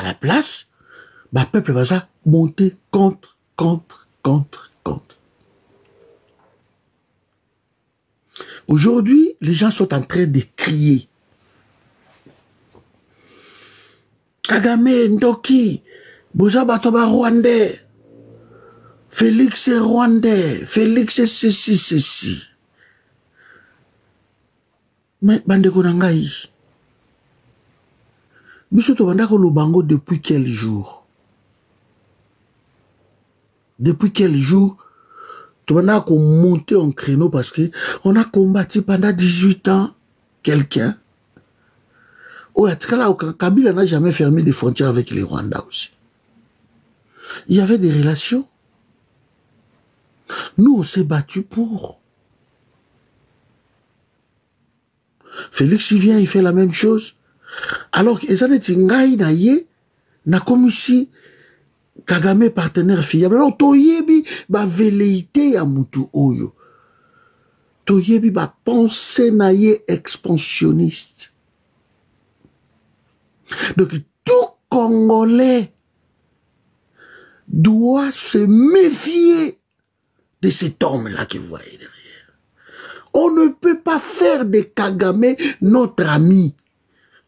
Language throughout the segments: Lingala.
À la place, le peuple va ça monter contre. Aujourd'hui, les gens sont en train de crier. Kagame, Ndoki, Bozabatoba Rwandais. Félix est Rwandais. Félix est ceci. Mais, bandeko nangai. Biso to bandako lobango depuis quel jour? Depuis quel jour? On a monté en créneau parce que on a combattu pendant 18 ans quelqu'un. Kabila n'a jamais fermé des frontières avec les Rwandais aussi. Il y avait des relations. Nous, on s'est battu pour. Félix, il vient, il fait la même chose. Alors, ils ont été na comme si Kagame partenaire fiable. Alors, toyebi ba velléité ya mutu oyo. Toyebi ba pensée naie expansionniste. Donc, tout Congolais doit se méfier de cet homme-là que vous voyez derrière. On ne peut pas faire de Kagame notre ami.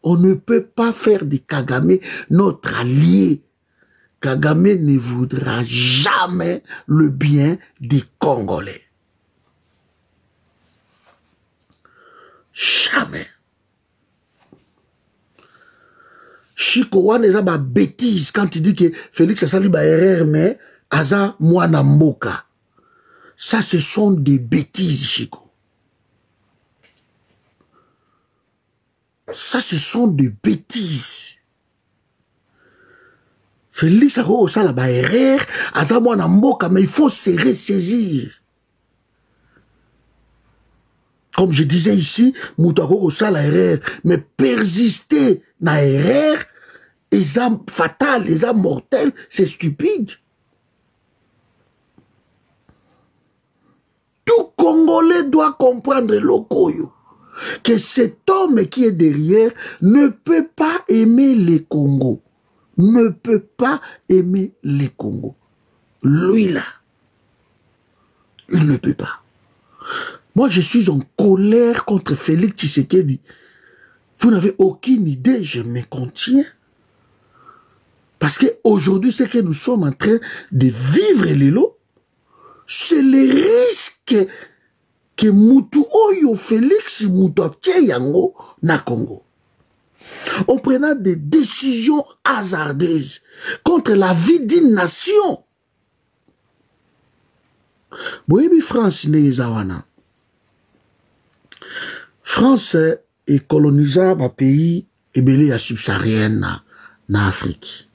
On ne peut pas faire de Kagame notre allié. Kagame ne voudra jamais le bien des Congolais. Jamais. Chico Wan eza ba bêtise quand il dit que Félix a sali ba erreur mais aza mwana mboka. Ça ce sont des bêtises, Chico. Ça ce sont des bêtises. Félix a au sala ba erreur aza mwana mboka mais il faut se ressaisir. Comme je disais ici, moutako au sala erreur mais persister na erreur, les âmes fatales, les âmes mortelles, c'est stupide. Tout Congolais doit comprendre l'Okoyo, que cet homme qui est derrière ne peut pas aimer les Congos. Ne peut pas aimer les Congos. Lui là, il ne peut pas. Moi, je suis en colère contre Félix Tshisekedi. Vous n'avez aucune idée, je me contiens. Parce qu'aujourd'hui, ce que nous sommes en train de vivre, Lelo, c'est les risques que Moutou Oyo Félix Moutou Yango na Congo. En prenant des décisions hasardeuses contre la vie d'une nation. Boyebi France ne zawana. France est colonisable par pays et belé à subsaharienne na Afrique.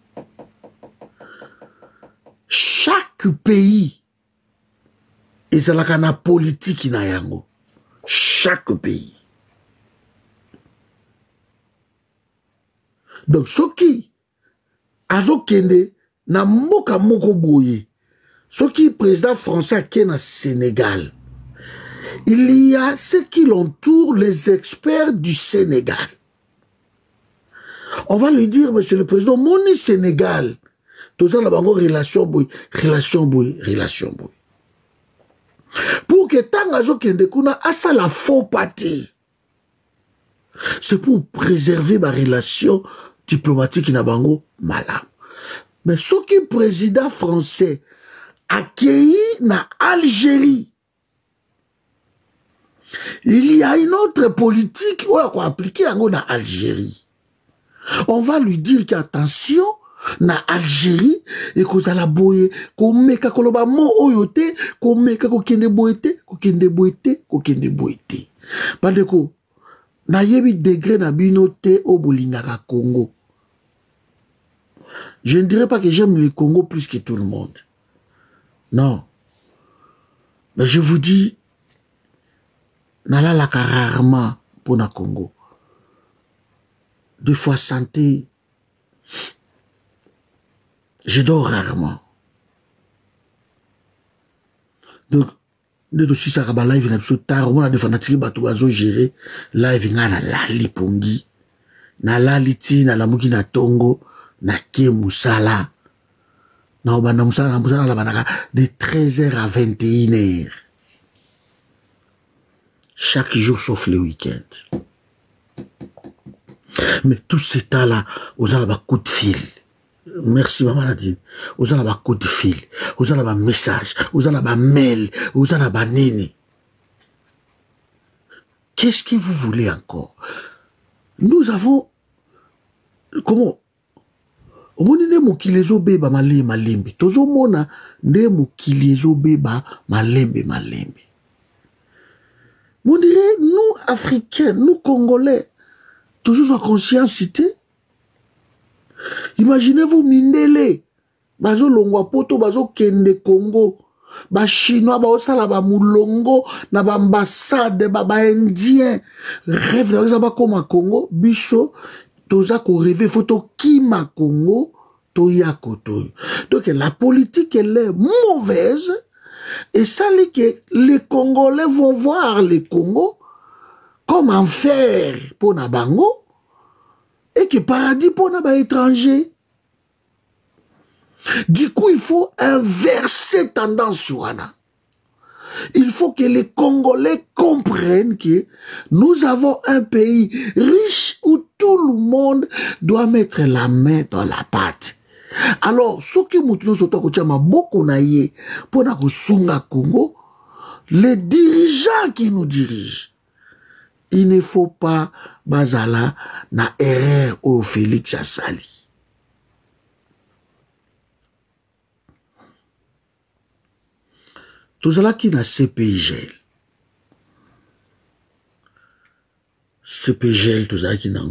Chaque pays est la politique na yango. Chaque pays. Donc ce qui azo kende na mboka moko boye. Ce qui président français qui est na Sénégal. Il y a ceux qui l'entourent, les experts du Sénégal. On va lui dire, monsieur le président, moni Sénégal. Tout ça, là, relation boy. Pour que Tangazo Kendekuna a ça la faux pâté. C'est pour préserver ma relation diplomatique na bango malam. Mais ce qui président français accueilli na Algérie. Il y a une autre politique où on va appliquer en Algérie. On va lui dire qu'attention, na Algérie, et qu'on a la boye, qu'on meka koloba mo oyote, qu'on meka kokende boete. Pandeko, na yebi degré na binote au bolingaka Congo. Je ne dirais pas que j'aime le Congo plus que tout le monde. Non. Mais je vous dis, nalalaka rarement pour na Congo. 2 fois santé. Je dors rarement. Donc, de aussi ça va live na tard, on a des fanatiques bato bazo gérer live nga na lali pongi. Na lali ti na lamuki na tongo, na kie musala na obanda musala na banaka de 13h à 21h chaque jour sauf le week-end. Mais tout ce temps-là, vous avez un coup de fil. Merci maman Nadine. Vous avez un coup de fil, vous avez un message, vous avez un mail, vous avez un nini. Qu'est-ce que vous voulez encore? Nous avons comment omoni nde mokili ezobeba malembe tozomona nde mokili ezobeba malembe. On dirait nous Africains, nous Congolais, toujours en conscience. Imaginez-vous Mindele bazo longwa poto bazo kende Congo, ba chinois ba osala ba mulongo na ba ambassade ba indien rêve dans ba koma Congo biso toza ko rêver photo kima Congo to ya koto. Donc la politique elle est mauvaise et ça dit que les Congolais vont voir les Congo comme enfer pour na bango et que paradis pour na ba étranger. Du coup, il faut inverser tendance sur Anna. Il faut que les Congolais comprennent que nous avons un pays riche où tout le monde doit mettre la main dans la pâte. Alors, ce que nous avons beaucoup pour nous Congo, les dirigeants qui nous dirigent, il ne faut pas bazala na erreur au Félix Assali. Tout cela qui n'a CPGL. CPGL, tout ça qui n'a pas.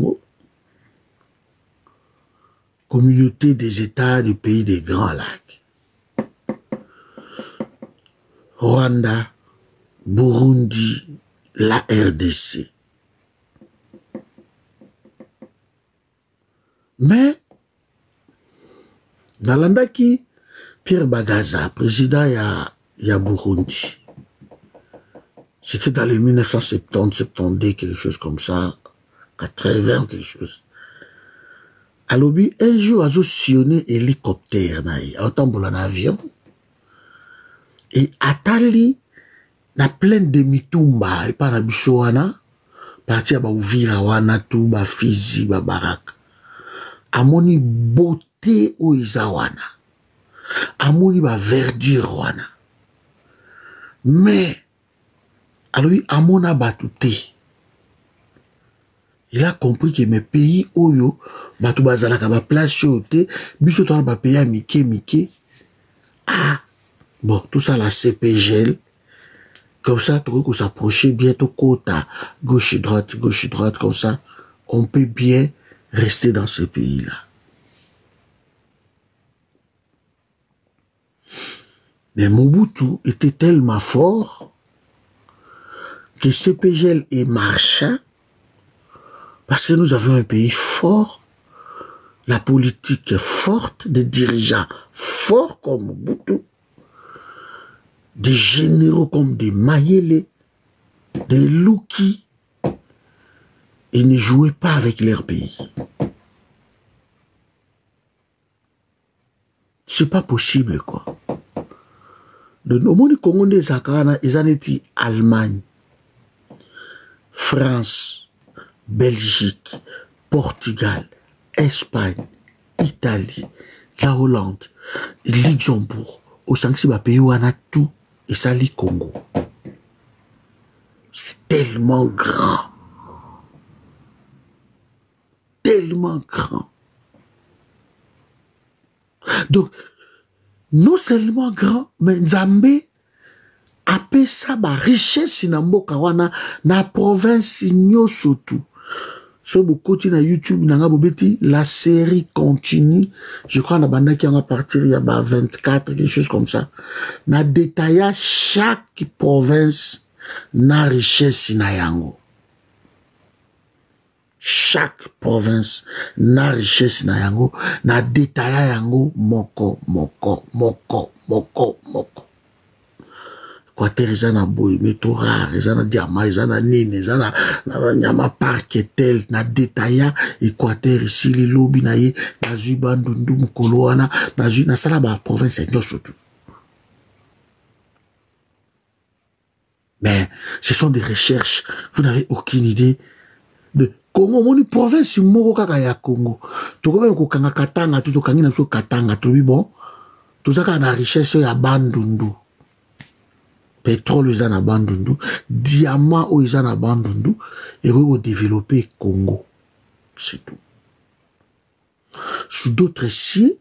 Communauté des États du pays des Grands Lacs. Rwanda, Burundi, la RDC. Mais, dans l'andaki, Pierre Bagaza, président il y a Burundi. C'était dans les 1970, 72, quelque chose comme ça, 80, quelque chose. À l'objet, un jour, a sionné hélicoptère, en avion, et Atali, na plein de mitumba, et pas na bisoana, parti à Uvira, wana, tout, ba Fizi, ba Baraka. Amoni beauté au Izawana. Amoni ba verdure wana. Mais, alors lui, Amona Batouté, il a compris que mes pays, Oyo, Batou Bazalaka, ba place yote, Bissotana ba pays à Mike. Ah, bon, tout ça, la CPGL, comme ça, tu peux s'approcher bientôt quota, gauche-droite, comme ça, on peut bien rester dans ce pays-là. Mais Mobutu était tellement fort que CPGL est marchand parce que nous avons un pays fort, la politique forte, des dirigeants forts comme Mobutu, des généraux comme des Mayele, des Louki. Ils ne jouaient pas avec leur pays. C'est pas possible, quoi. Le nombre de Congolais Zakana, ils en étaient Allemagne, France, Belgique, Portugal, Espagne, Italie, la Hollande, Luxembourg, au Sanxiba pays où on a tout, et ça les Congo. C'est tellement grand. Tellement grand. Donc, non seulement grand, mais Nzambe appelle ça ba richesse na mboka wana na province nyoso tout. So beaucoup na YouTube nanga bobeti la série continue. Je crois na banda qui va partir il y a 24 quelque chose comme ça. Na détailla chaque province na richesse na yango. Chaque province na richesse na yango na détailla yango moko. Équateur eza na boy métaux rare eza na diamant eza na nini eza na nyama parc tel na détaillant Équateur ici les lobby na ye na zui bandundu mukolo wana na zui na sala ba province nyonso tout. Mais ce sont des recherches, vous n'avez aucune idée de Congo, moni province moko kaka ya Congo. To ko ko kanga katanga to kangi na so katanga to bi bon. To zaka na richesse ya bandundu. Pétrole eza na bandundu, diamant o eza na bandundu et vous développer Congo. C'est tout. Sous d'autres sites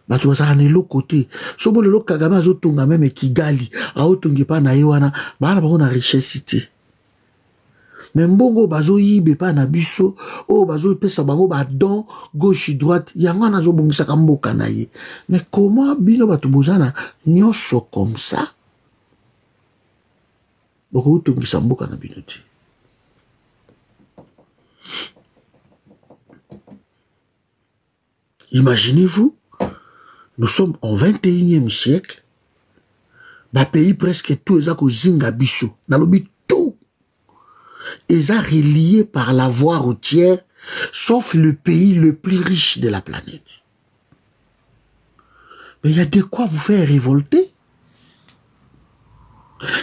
bato bazaka na eloko côté so bo lelo Kagame azotonga même Kigali aotongi pa na ye wana bana bango na richesse te mais mbongo bazoyibe pa na biso o bazopesa bango badon gauche droite yango nazobongisaka mboka na ye. Mais comment bino bato bozana nyonso comme ça bokotongisa mboka na bino te? Imaginez-vous, nous sommes au 21e siècle. Ba pays presque tout est à zinga biso. Nalobi tout est relié par la voie routière, sauf le pays le plus riche de la planète. Mais il y a de quoi vous faire révolter.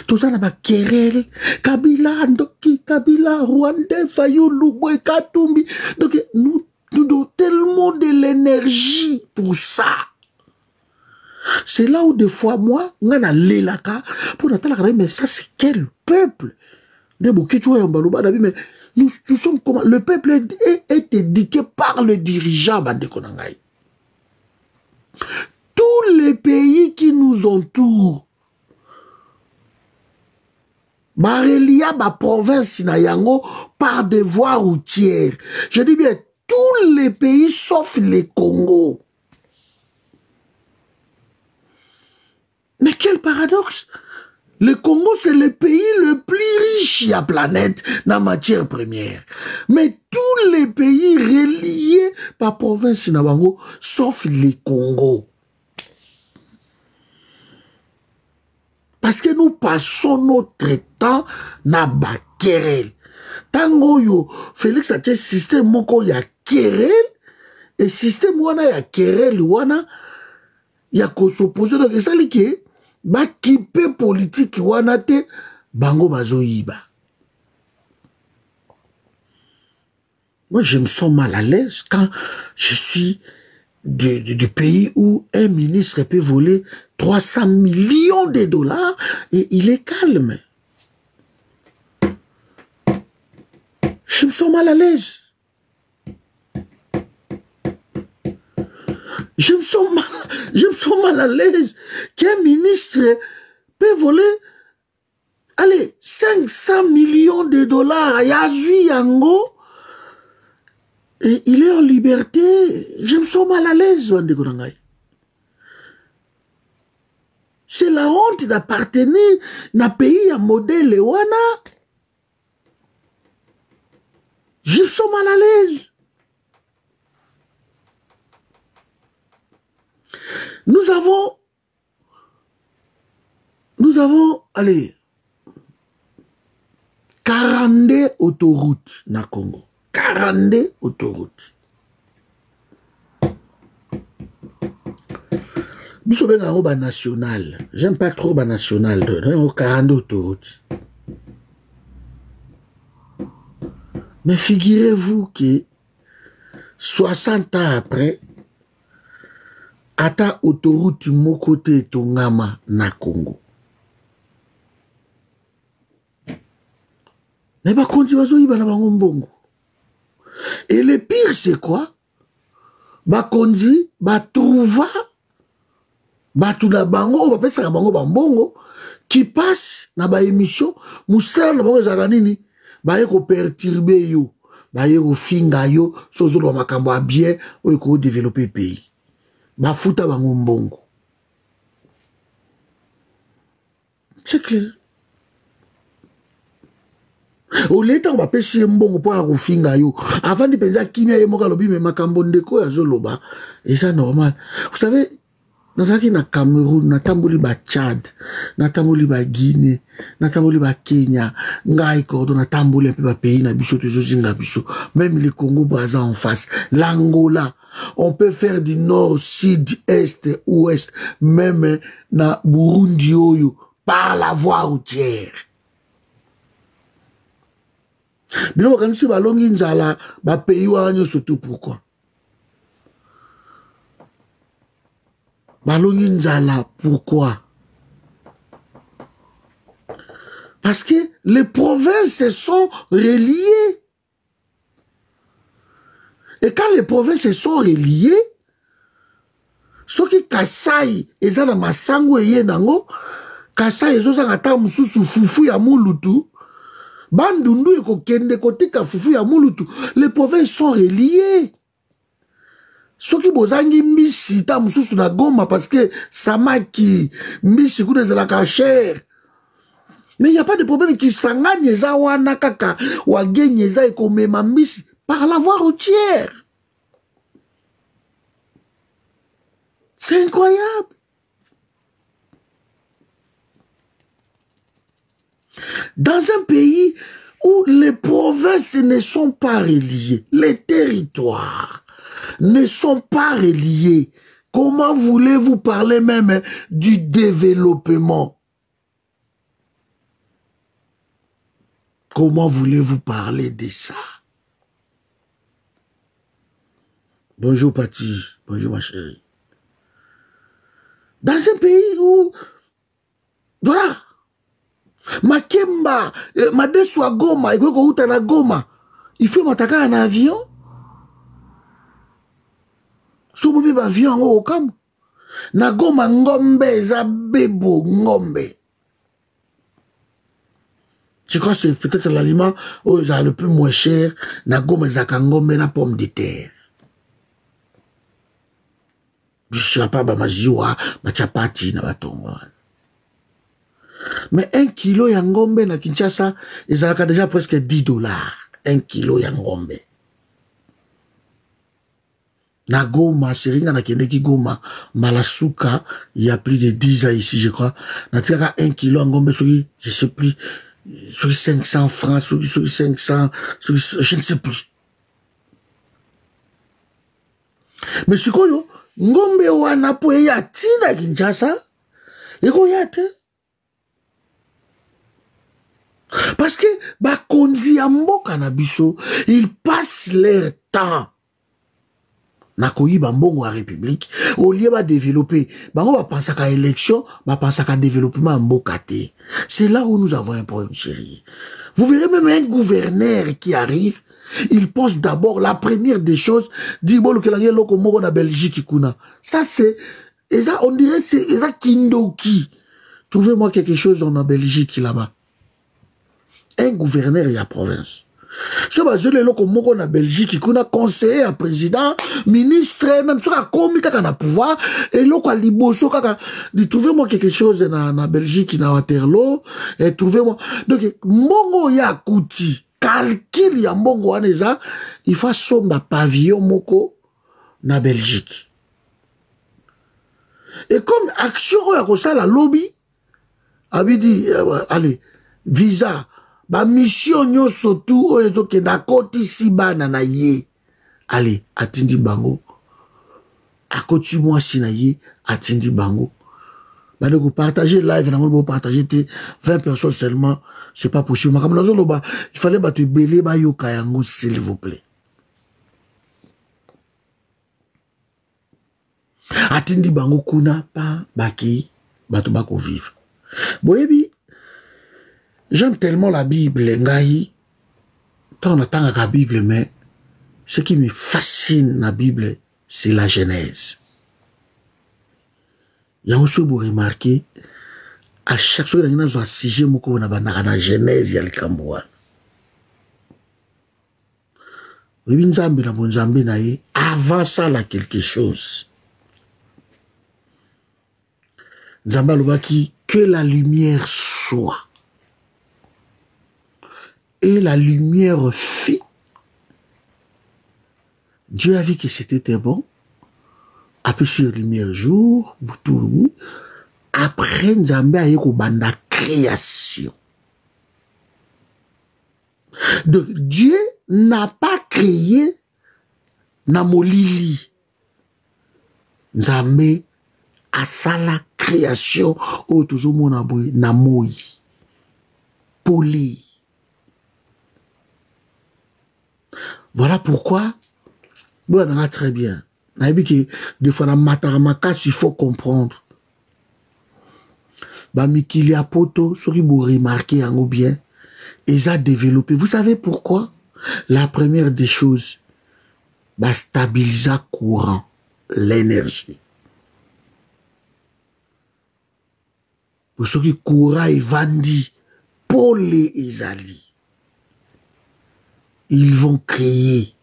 Tout ça n'a querelle. Kabila, Ndoki, Kabila, Rwanda, Fayulu, Boy, Katumbi. Donc nous avons tellement de l'énergie pour ça. C'est là où des fois, moi, ngana lelaka, pour Natala, mais ça c'est quel peuple? Mais nous sommes comment? Le peuple est éduqué par le dirigeant, Bandekonangaï. Tous les pays qui nous entourent, Barelia, ma province, Nayango, par des voies routières. Je dis bien, tous les pays sauf les Congo. Mais quel paradoxe! Le Congo, c'est le pays le plus riche de la planète dans la matière première. Mais tous les pays reliés par province Nabango, sauf les Congo. Parce que nous passons notre temps na bakerel. Tango yo, Félix a dit système moko ya kerel, et système wana ya kerel wana, ya ko s'opposer donc ça li ke ba kipe politique wana te bango bazoyiba. Moi je me sens mal à l'aise quand je suis du pays où un ministre peut voler 300 millions de dollars et il est calme. Je me sens mal à l'aise. Je me sens mal à l'aise qu'un ministre peut voler, allez, 500 millions de dollars à Yazui Yango et il est en liberté. Je me sens mal à l'aise, Wandekonangaï. C'est la honte d'appartenir à un pays à modèle wana. Je me sens mal à l'aise. Nous avons, allez, 42 autoroutes na Congo. 42 autoroutes. Nous sommes un roba national. J'aime pas trop ba national. 42 autoroutes. Mais figurez-vous que 60 ans après, ata autoroute mokote tongama na Congo. Mais ba konti bazo yiba na bango mbongo. Et le pire c'est quoi? Ba konti ba trouva ba tout la bango ba pesa bango ba mbongo qui passe na ba émission musala na bango za nini ba yeko perturber yo ba yeko finga yo sozo lo makambo a bien o yeko développer pays. Bafuta bango mbongo. C'est clair. Au l'état on va pêcher mbongo pour arufinga yo. Avant de penser kimia ye moka lobi me makambo ndeko ya zoloba. Et ça normal. Vous savez, nazaki na Cameroun, natamboli ba Tchad, natamboli ba Guinée, natamboli ba Kenya, ngai kordo natamboli un peu ba pays na biso tozozinga biso, même le Congo Brazza en face, l'Angola, on peut faire du nord, sud, est, ouest, même na Burundi oyo, par la voie routière. Bilo kanisi balongi nzala, ba pays wanyo surtout pourquoi? Balongi nzala, pourquoi? Parce que les provinces sont reliées. Et quand les provinces sont reliées, soki Kasai eza na masango eye nango, Kasai ezozanga ta mususu fufu ya mulutu, bandundu ekokende kotika fufu ya mulutu, les provinces sont reliées. Soki bozangi mbisi ta mususu na Goma parce que samaki mbisi kuna ezalaka cher. Mais il n'y a pas de problème qui sangani eza wana kaka wagenye eza ekomema mbisi par la voie routière. C'est incroyable. Dans un pays où les provinces ne sont pas reliées, les territoires ne sont pas reliés, comment voulez-vous parler même du développement? Comment voulez-vous parler de ça? Bonjour Pati, bonjour ma chérie. Dans un pays où, voilà, Makemba, Madeswa Goma, Goma, il faut m'attaquer un avion. Soubobi avion au Okam. Na Goma Ngombe, Zabebo Ngombe. Je crois que c'est peut-être l'aliment le plus moins cher. Na Goma Zakangombe, na pomme de terre. Je ne sais pas, ma ziwa, ma chapati, na batongo. Mais 1 kilo yangombe na Kinshasa, ils ont déjà presque $10. 1 kilo yangombe. Na Goma, Seringa na Kendeki Goma, Malasuka, il y a plus de 10 ans ici, je crois. Na tiraka 1 kilo yangombe, je ne sais plus, sur 500 francs, sur 500, je ne sais plus. Mais ce qu'on a, ngombe wana po ya tina Kinshasa, eko ya te. Parce que bakonzi ya mboka na biso, ils passent leur temps na koyiba mbongo à République au lieu de développer. Bango ba pensaka élection, ba pensaka développement mboka te. C'est là où nous avons un problème sérieux. Vous verrez même un gouverneur qui arrive, il pense d'abord la première des choses, dit bon que la loko moko na Belgique kuna. Ça c'est et ça on dirait c'est ça Kindoki. Trouvez-moi quelque chose en Belgique là-bas. Un gouverneur et la province. Ce que je loko moko na Belgique kuna conseiller à président, ministre même sur la commis kaka na pouvoir et loko a liboso kaka. Trouvez-moi quelque chose na Belgique na Waterloo et trouvez-moi donc mbongo ya kuti calcul ya mbongo waneza il faut somba pavillon moko na Belgique. Et comme action ya kosala lobby abidi allez visa ba mission nyoso tout oyo ke na koti sibana na ye allez atindi bango akoti mwasi na ye atindi bango ba de partager live na mo partager 20 personnes seulement c'est pas possible makam nazo loba il fallait ba te belé ba yoka yango s'il vous plaît atindi bango kuna pa baki bato bako vivre boyebi. J'aime tellement la Bible, ngai. Tant on attend la Bible, mais ce qui me fascine la Bible, c'est la Genèse. Il y a aussi vous remarquer, à chaque fois qu'il y a un sujet, on a la Genèse, il y a le Camboua. Avant ça, là, quelque chose. Nzamba Lubaki, que la lumière soit. Et la lumière fit. Dieu a vu que c'était bon. après sur lumière jour, Boutourou, après Nzambe a yeko banda création. Donc Dieu n'a pas créé Namolili. Nzambe a sa la création autour de Namoi. Poli. Voilà pourquoi, vous l'avez très bien. Des fois, dans Mataramakas, il faut comprendre. Mikili Apoto, ce qui vous remarquez en bien, ils ont développé. Vous savez pourquoi? La première des choses, stabiliser courant, l'énergie. Pour ceux qui courant et vendent, pour les Ezali, ils vont créer.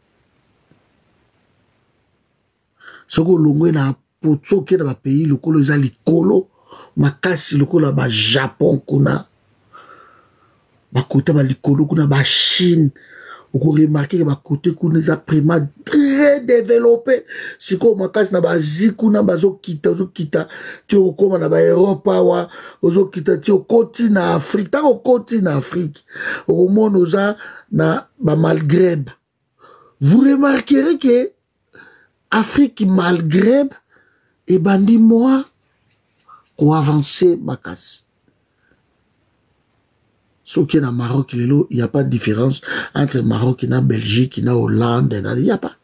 Ce que l'on a pour ceux qui dans pays, le colo Ezali colo, makasi le colo ba Japon kuna, ba côté ba likolo kuna ba Chine. Vous remarquez que ma côté kuna est vraiment très développé. Si comme makasi na ba ziku na ba zo kita tu au comme na ba Europe wa zo kita tu au continent Afrique, ta au continent Afrique. Au monde oza na ba Maghreb. Vous remarquerez que Afrique Maghreb et bandi moi ou avancer makasi. Sauf qu'il y a au Maroc, il n'y a pas de différence entre le Maroc et la Belgique, et la Hollande, il n'y a pas.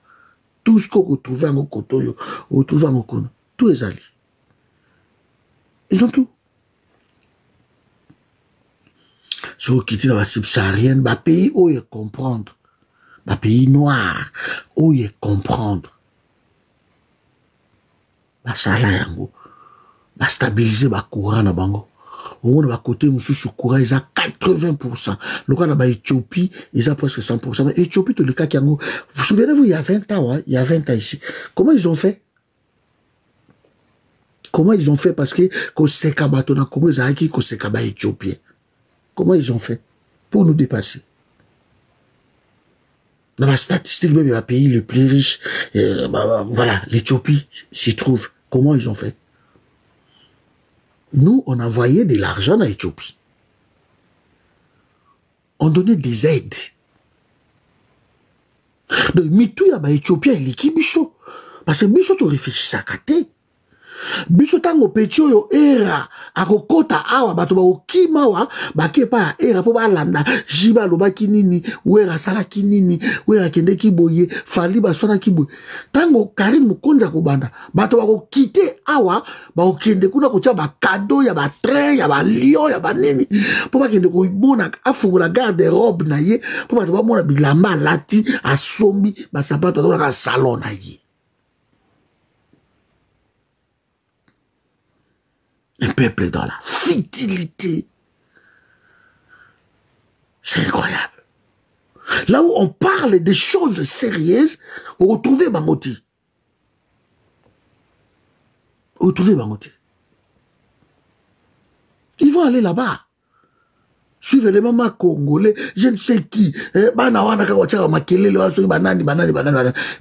Tout ce que vous trouvez en Kotoyo, vous trouvez en Kono, tout est allé. Ils ont tout. Ceux qui sont dans la subsaharienne, le pays où ils comprendre. Le pays noir, où ils comprendre. Ça là, il stabiliser le courant dans bango. Au moins, à côté, monsieur, courant, ils ont 80%. Le cas de l'Éthiopie, ils ont presque 100%. Mais l'Éthiopie, tout le cas, vous vous souvenez-vous, il y a 20 ans, hein, il y a 20 ans ici. Comment ils ont fait? Comment ils ont fait? Parce que, quand c'est Kabatona, comment ils ont acquis que c'est Kabat éthiopien? Comment ils ont fait? Pour nous dépasser. Dans la statistique, même, le pays le plus riche, voilà, l'Éthiopie s'y trouve. Comment ils ont fait? Nous, on envoyait de l'argent à l'Éthiopie. On donnait des aides. Donc, mitou ya ba Éthiopien eliki biso. Parce que biso to réfléchissaka te. Biso tango peti oyo era akokota awa bato bakokima wa bakepa era po balanda jiba lobaki nini wera salaki nini wera kendeki boye fali baswanaki boye tango Karim Mukonza kobanda bato bakokite awa bakokende kuna kotia bakado ya batrain ya balion ya banini po bakende koibona afungola garde-robe na ye po bato bamona bilamba alati asombi basapato atolaka salon na ye. Un peuple dans la futilité. C'est incroyable. Là où on parle des choses sérieuses, vous retrouvez Bangoti. Vous retrouvez Bangoti. Ils vont aller là-bas. Suivez les mamans congolais, je ne sais qui.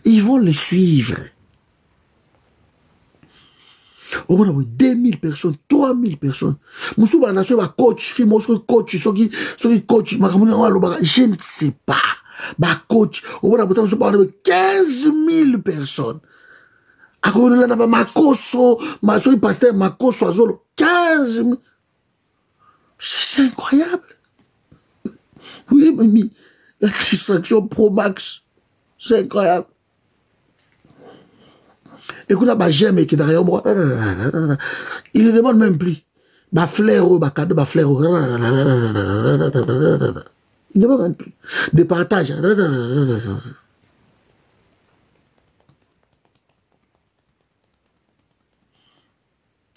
Ils vont les suivre. Au moins, 2000 personnes, 3000 personnes. Moussou ba nation ba coach, fi moussou coach, soki coach, je ne sais pas. Ba coach, au moins, moussou ba 15 000 personnes. A cause de la ba makoso, ma soki pasteur makoso azolo, 15 000. C'est incroyable. Oui, mamie, la distraction Pro Max, c'est incroyable. Écoute, bah, j'aime qui derrière moi. Il ne demande même plus. Bah, flair, bah, cadeau, bah, flair. Il ne demande même plus. De partage.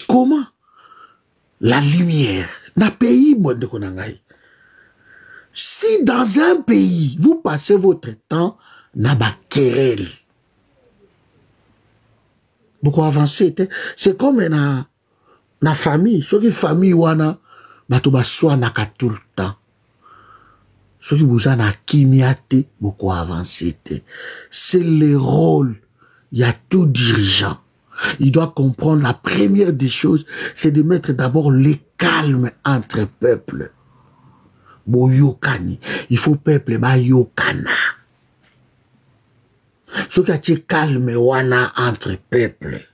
Comment la lumière n'a pays, moi, de Konangaï. Si dans un pays, vous passez votre temps, n'a pas querelle. Beaucoup avancé, c'est comme na famille, ceux qui famille wana, bato baswa naka tout le temps. Ceux qui vous na kimiate, beaucoup avancé, c'est le rôle, il y a tout dirigeant. Il doit comprendre la première des choses, c'est de mettre d'abord le calme entre peuples. Boyokani. Il faut peuple ba yokana. Ce qui est calme wana entre peuples.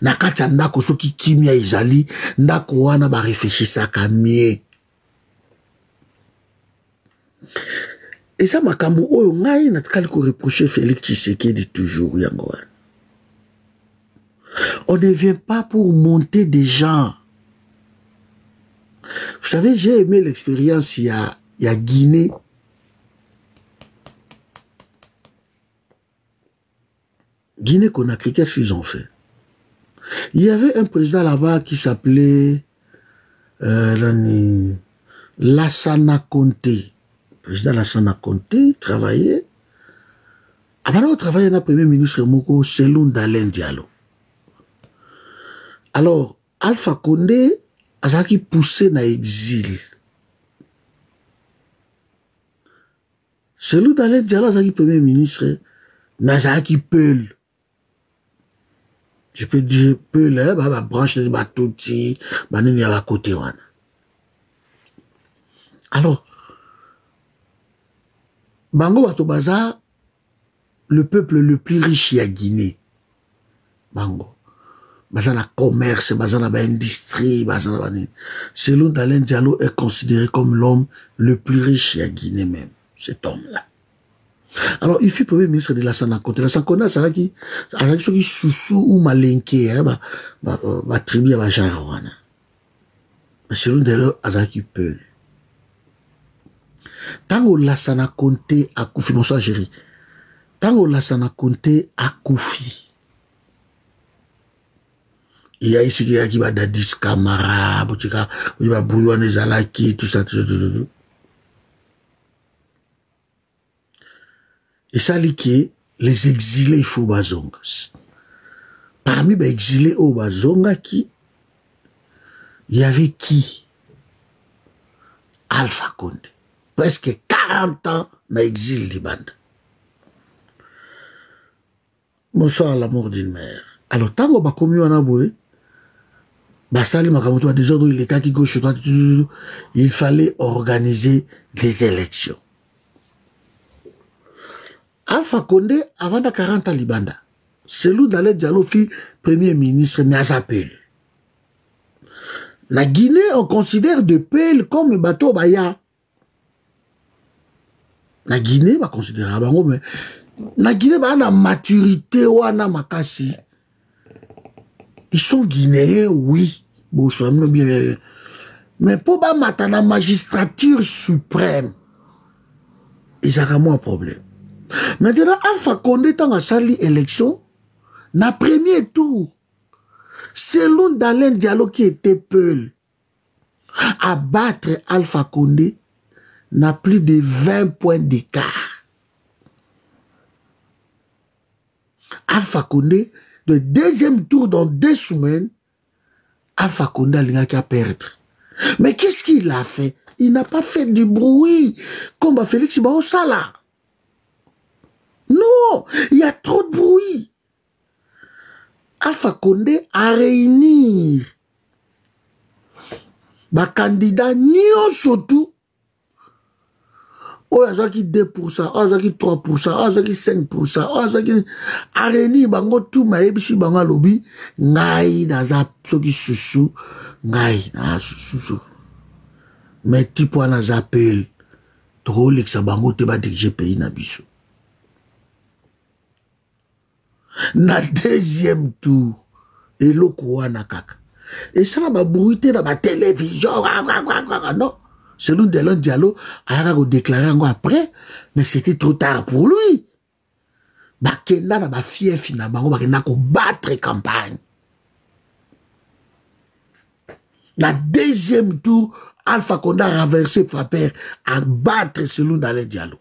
Nakati ndako soki kimia izali, ndako wana ba réfléchissaka mieux. Et ça makambo oyo ngai natikali ko reprocher Félix Tshisekedi toujours yango. On ne vient pas pour monter des gens. Vous savez, j'ai aimé l'expérience il y a Guinée. Guinée-Conakry, qu'est-ce qu'ils ont fait? Il y avait un président là-bas qui s'appelait Lassana Conté. Le président Lassana Conté travaillait. Avant de travailler, le premier ministre Moko Selou Dalein Diallo. Alors, Alpha Condé a qui poussé dans l'exil. Selou Dalein Diallo a qui premier ministre, mais a qui peul. Je peux dire peul, bah branche de batouti, bah n'y a pas côté wana. Alors, Bango Batobaza, le peuple le plus riche à Guinée. Bango. Baza na commerce, baza na ba industrie, baza na ba ni. Selou Dalein Diallo est considéré comme l'homme le plus riche à Guinée même, cet homme-là. Alors, il fut premier ministre de Lassana Conté. Lassana Conté, c'est là qui sous ou malinké, ba tribu ba jarwana. Selou Dalein a qui peut. Tango Lassana Conté a koufi, bonsoir Géry. Tango Lassana Conté a koufi. Il y a ici qui va Dadis Camara, il va Bouillon Zalaki, tout ça. Et ça, les exilés, il faut bazongas. Parmi les exilés au bazonga il y avait qui? Alpha Condé. Presque 40 ans dans l'exil des bandes. Bonsoir, l'amour d'une mère. Alors, tant qu'on va commis en aboué, il fallait organiser des élections. Alpha Condé, avant de 40 ans, Libanda, Selou Dalein Diallo fit premier ministre, mais à s'appelle. La Guinée, on considère de Pel comme un bateau baya. La Guinée, on considère bango, mais la Guinée, on a la maturité, on a makasi. Ils sont guinéens, oui. Bon, bien. Mais pour battre la magistrature suprême, ils ont un problème. Maintenant, Alpha Condé, dans la salle d'élection, dans le premier tour, Selou Dalein Diallo qui était peul, à battre Alpha Condé, n'a plus de 20 points d'écart. Alpha Condé, le deuxième tour dans 2 semaines, Alpha Condé a qu'à perdre. Mais qu'est-ce qu'il a fait? Il n'a pas fait du bruit comme Félix Baosala. Non, il y a trop de bruit. Alpha Condé a réuni les candidats surtout. Oh, il y a 2%, oh, il y a 3%, oh, il y a 5%, oh, il y a réuni bango tout maïbisi bango lobby, ngai naza soki susu, ngai na susu. Mais tipo na zapel, trop l'exa bango te ba diriger pays na biso. Na deuxième tour, et l'oko wana kaka. Et ça va bruiter dans la télévision, non. Selou Dalein Diallo a déclaré après, mais c'était trop tard pour lui. Bakenda na ba fief na bango bakenda ko battre campagne. La deuxième tour, Alpha Condé a renversé Frapper à battre Selou Dalein Diallo.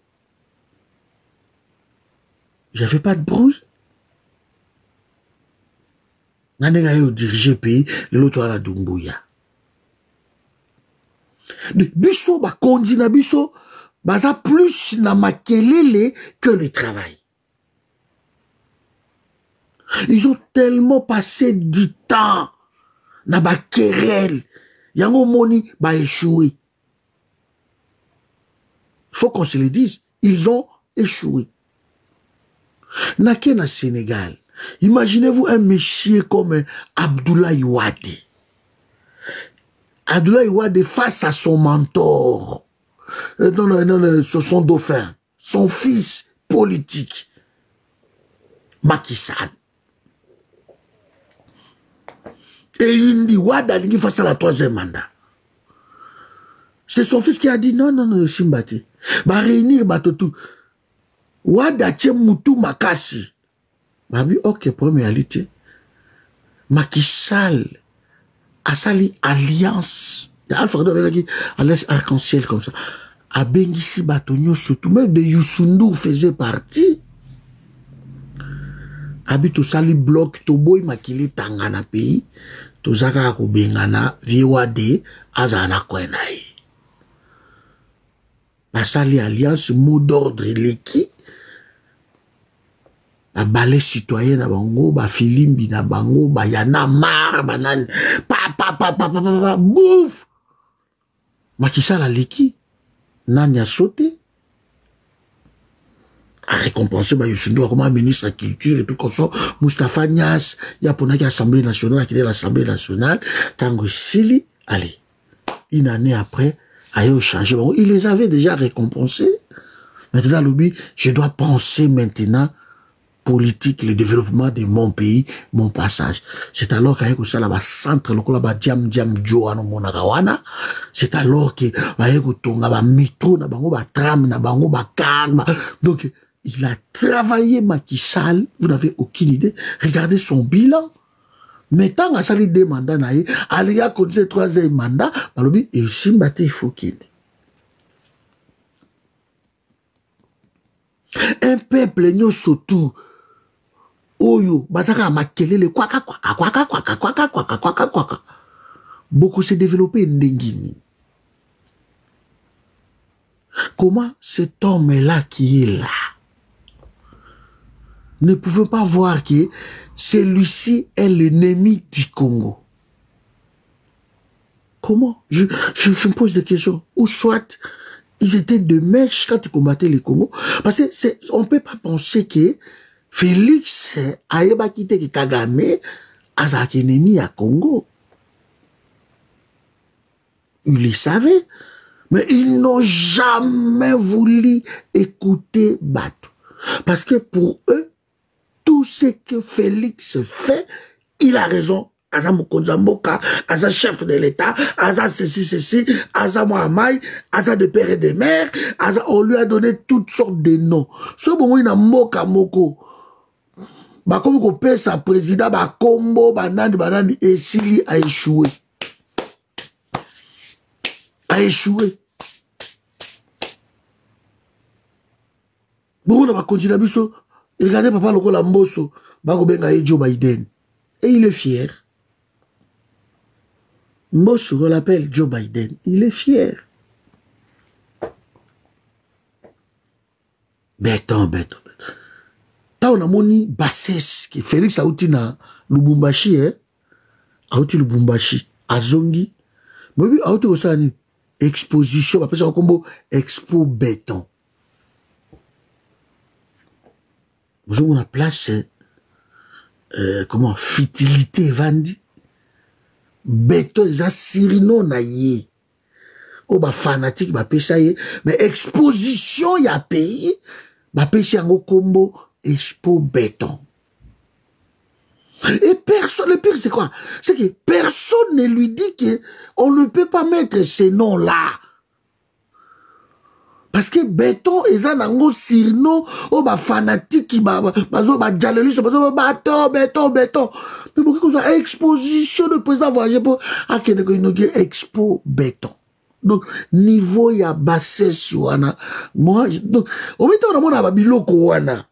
J'avais pas de bruit. Nandega yo diriger pays, l'autre à la Doumbouya. Biso ba kondi na biso baza plus na makelele que le travail. Ils ont tellement passé du temps dans la querelle. Yango moni ba échoué. Il faut qu'on se le dise. Ils ont échoué. Naké na Sénégal. Imaginez-vous un monsieur comme Abdoulaye Wade. Abdoulaye Wade face à son mentor. Son dauphin. Son fils politique. Macky Sall. Et il dit Wade a dit face à la 3e mandat. C'est son fils qui a dit non, Simbati. Ba réunir batotou. Wade a tient Moutou Makassi. Bah oui, ok, pour réalité. Macky Sall a sali alliance. Il y a Alpha qui alliance arc-en-ciel comme ça. A Bengisi Batonio, surtout même de Youssou faisait partie. Abi to sali bloc to boy makili tangana pays. To zaka ko bengana viewade azana kwenai. Basali alliance mot d'ordre l'équipe. Ba balai citoyen na bango, ba filimbi na bango, ba yana mar, banane, bouf! Macky Sall a l'équipe. Nani a sauté. A récompensé, ba Youssou comme ministre de la culture et tout comme ça. Moustapha Niasse, il y a pour l'Assemblée nationale, qui est l'Assemblée nationale. Tango Sili, allez. Une année après, ayo changé. Bon, il les avait déjà récompensés. Maintenant, lobby, je dois penser maintenant politique, le développement de mon pays, mon passage. C'est alors qu'il y a ça là-bas, centre, le là-bas, diam joano monagawana. C'est alors que, bah, métro, na bango, ba tram, na bango, ba car, donc, il a travaillé Macky Sall, vous n'avez aucune idée. Regardez son bilan. Mais tant à sali deux mandats, il a connu 3e mandat, et Simbate, il faut qu'il un peuple, nous surtout, Oyo, bazaka makelele kwaka. Beaucoup s'est développé ndengini. Comment cet homme-là qui est là ne pouvait pas voir que celui-ci est l'ennemi du Congo? Comment? Je me pose des questions. Ou soit, ils étaient de mèche quand ils combattaient le Congo. Parce que on ne peut pas penser que Félix a quitté Kagame as un ennemi à Congo. Ils le savaient, mais ils n'ont jamais voulu écouter Batou. Parce que pour eux, tout ce que Félix fait, il a raison. Aza Mokonzamboka, Aza chef de l'État, Aza ceci, Aza Mohamay, Aza de père et de mère, Aza, on lui a donné toutes sortes de noms. Ce moment, il a Moka Moko. Bah, comme on peut sa président, bah, Combo, banani, et Sili a échoué. A échoué. Bon, on va continuer à biso. Regardez papa loko la mboso, bah, benga Joe Biden. Et il est fier. Mboso, on l'appelle Joe Biden. Il est fier. Béton. Tant on a moni bassesse qui Félix a outi na Lubumbashi, a outi Lubumbashi, azongi. Mais oui, a outi osani exposition, après ça on combo expo béton. Vous avez une place, comment, futilité vandi. Béton, ils ont sirino na yé. Oh, bah, fanatique, bah, pesa yé. Mais exposition, y a payé. Bah, pesa yango combo, expo béton. Et personne, le pire, c'est quoi? C'est que personne ne lui dit qu'on ne peut pas mettre ces noms-là. Parce que béton, ils ont un sirino, oh, bah, fanatique, qui bah, jalelus, béton. Mais pourquoi ça, exposition de président voyagé pour, expo béton. Donc, niveau, il y a bassesse, moi, donc, au même temps, on a biloko, wana.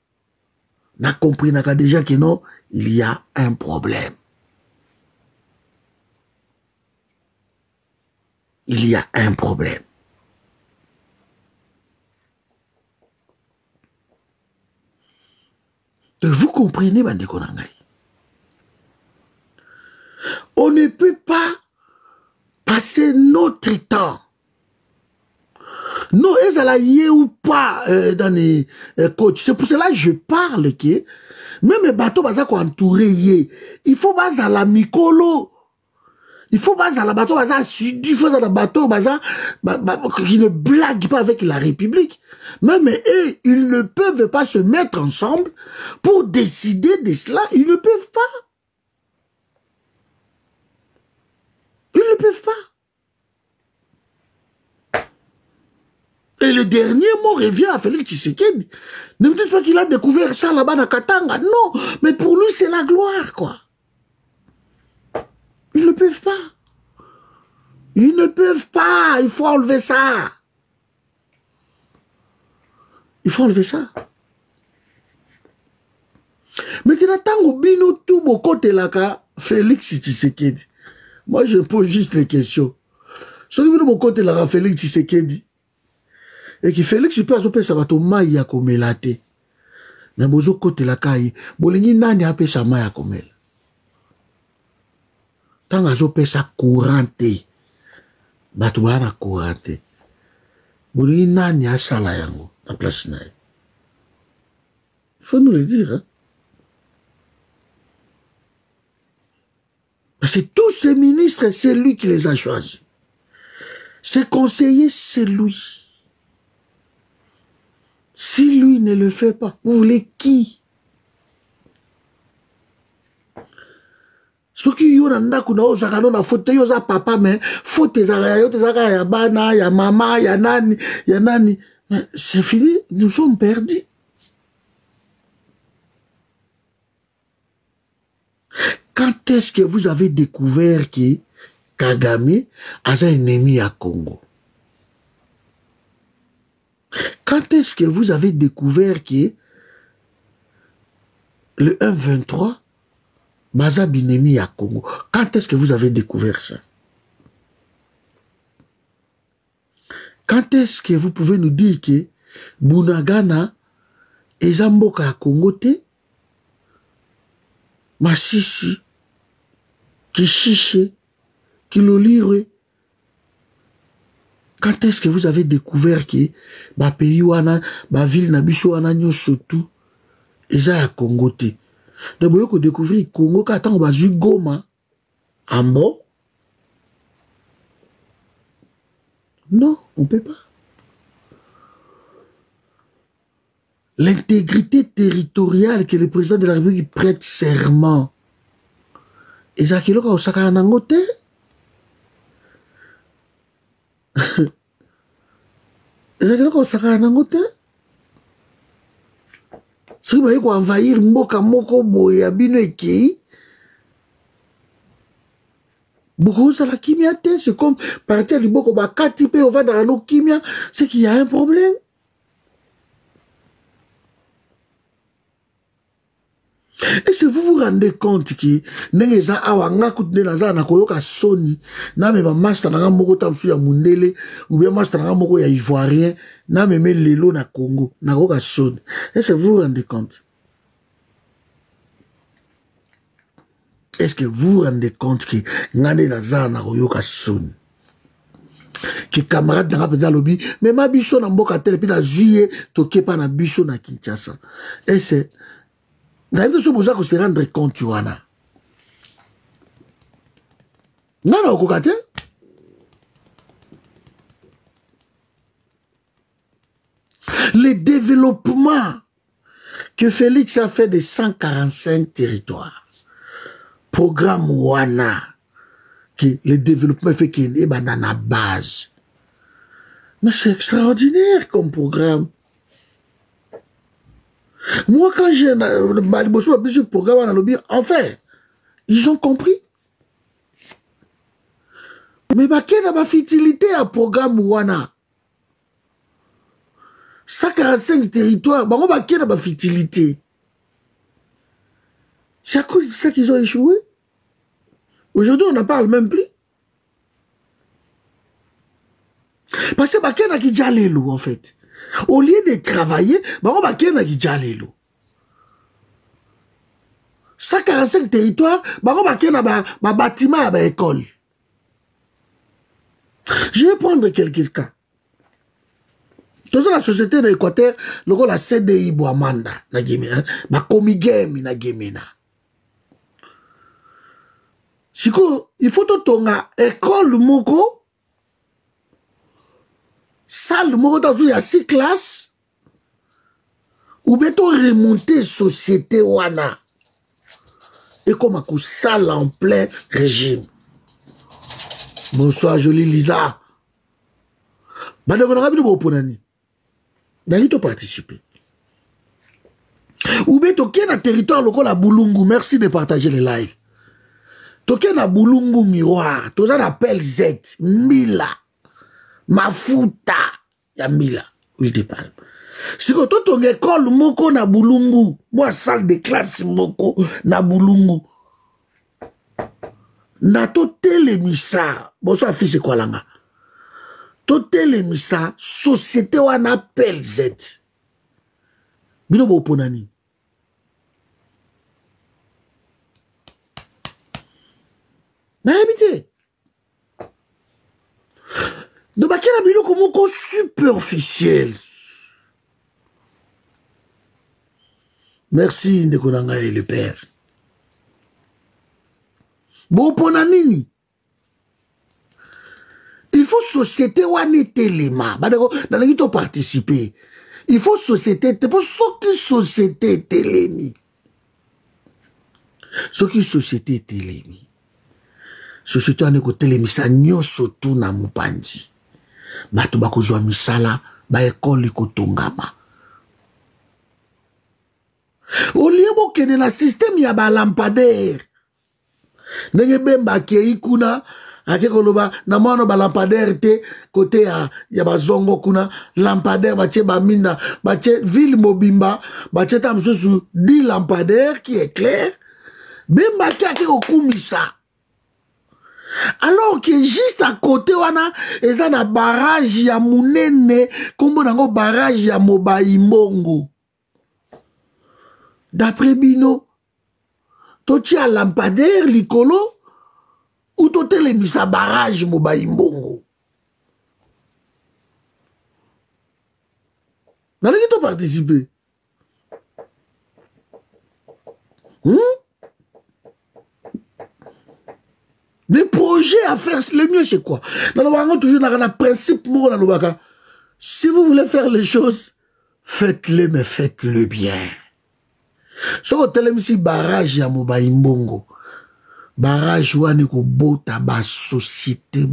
N'a compris, n'a déjà que non, il y a un problème. Il y a un problème. Donc vous comprenez, Bande Konangai. c'est notre temps. Non, ils allaient y ou pas dans les coachs. C'est pour cela que je parle que même les bateaux baza entouré y. Il faut baza la mikolo. Il faut baza la bateau baza sudi, il faut baza la bateau baza qui ne blague pas avec la République. Même eux, ils ne peuvent pas se mettre ensemble pour décider de cela. Ils ne peuvent pas. Ils ne peuvent pas. Et le dernier mot revient à Félix Tshisekedi. Ne me dites pas qu'il a découvert ça là-bas dans Katanga. Non, mais pour lui, c'est la gloire, quoi. Ils ne peuvent pas. Ils ne peuvent pas. Il faut enlever ça. Il faut enlever ça. Maintenant, tant que bino tout mon côté là, Félix Tshisekedi. Moi, je pose juste les questions. Ce que mon côté là, Félix Tshisekedi. Et que Félix Tshisekedi ça va tomber ya komelate. Mais bozo côté la kai, bolingi nani ape sa maya komel. Tant azo pesa courante. Batu bana courante. Bolingi nani asala yango na place na. Faut nous le dire, hein. Parce que tous ces ministres, c'est lui qui les a choisis. Ses conseillers, c'est lui. Si lui ne le fait pas, vous voulez qui? Ce qui y a na faute yoza papa mais faute ya bana ya mama ya nani c'est fini, nous sommes perdus. Quand est-ce que vous avez découvert que Kagame a un ennemi à Congo? Quand est-ce que vous avez découvert que le 1-23 Baza Binemi à Congo? Quand est-ce que vous avez découvert ça? Quand est-ce que vous pouvez nous dire que Bunagana et Zamboka à Congo te Masisi Kishiche Kilolire? Quand est-ce que vous avez découvert que ma pays wana, ma ville nabiso wana nyo surtout eza ya Congo te? De boyo ko découvrir Congo ka tango bazu Goma ambo? Non, on peut pas. L'intégrité territoriale que le président de la République prête serment. Eza kiloka osaka nango te? Si vous voulez envahir mboka moko boye ya bino ekei, beaucoup ça la kimia te, c'est comme partir du boko bakati pe over dans la kimia, c'est qu'il y a un problème. Et si vous vous rendez compte que nengeza awanga kutne naza na koyoka soni na me ba master na moko tamsu ya mundele ou bien master na moko ya ivoirien na me lelo na Congo na koyoka soni. Est-ce que vous vous rendez compte? Est-ce que vous vous rendez compte que ngane naza na koyoka soni? Que camarade na peza lobby mais ma biso na mboka tele pi na juillet toke pa na biso na Kinshasa. Et c'est D'ailleurs, ce besoin de se rendre compte, wana. Non, non, kokate. Le développement que Félix a fait de 145 territoires, programme wana, que le développement fait qu'il est dans la base. Mais c'est extraordinaire comme programme. Moi, quand j'ai ce programme, enfin, ils ont compris. Mais quelle est la facilité à programme Wana? 145 territoires, quelle est la facilité? C'est à cause de ça qu'ils ont échoué. Aujourd'hui, on n'en parle même plus. Parce que quelle est qui en fait? Au lieu de travailler, bakena gijalelo. 145 territoires, bakena ba bâtiment à ba école. Je vais prendre quelques cas. Dans la société de l'Équateur, la CDI Boamanda, ma comigame na gemena. Siko, il faut tonga école moko, salle moko dans une 6 classes, ou beto remonter société wana. Et comme un salle en plein régime. Bonsoir, jolie Lisa. D'aller te participer. Ou bien toké na territoire local la Boulungu, merci de partager les lives. Toké na Boulungu miroir, tous en appel Z, Mila, Mafuta, ya Mila, où je te parle. Si tu as ton école moko na Boulungu, moi salle de classe moko na Boulungu, na to telemisa, bonsoir fils de Kwalanga. Totelemisa, société ou un appel Z. Bino bo ponani. Na habité. Donc, bakela bino comme superficiel. Merci, Ndekonanga et le père. Bo ponanini. Il faut société ou un téléma. Dans les gens participer. Il faut société. Pour ce qui société télémi. Ce qui société télémi. Société ou un télémi. Ça n'y surtout na mupandi. Batu bakozwa misala. Ba école kotongama. Au lieu de kene na système ya ba lampadaire. Nenge bemba kei kuna. Ake koloba na mwana ba lampadaire te côté ya bazongo kuna lampadaire bache ba minda bache ville mobimba bache ta msusu 10 lampadaire qui est clair bemba ki ake kokumisa alors que juste à côté wana eza na barrage ya munene kombo nango barrage ya Mobai Mbongo d'après bino to tia lampadaire likolo ou to telemisa barrage Mobai Mbongo. Dans les qui participer. Les projets à faire, le mieux c'est quoi? Dans le Bango, toujours dans le principe, si vous voulez faire les choses, faites-le, mais faites-le bien. Si vous telemisi barrage à Mobai Mbongo, barrage wane ko bota ba société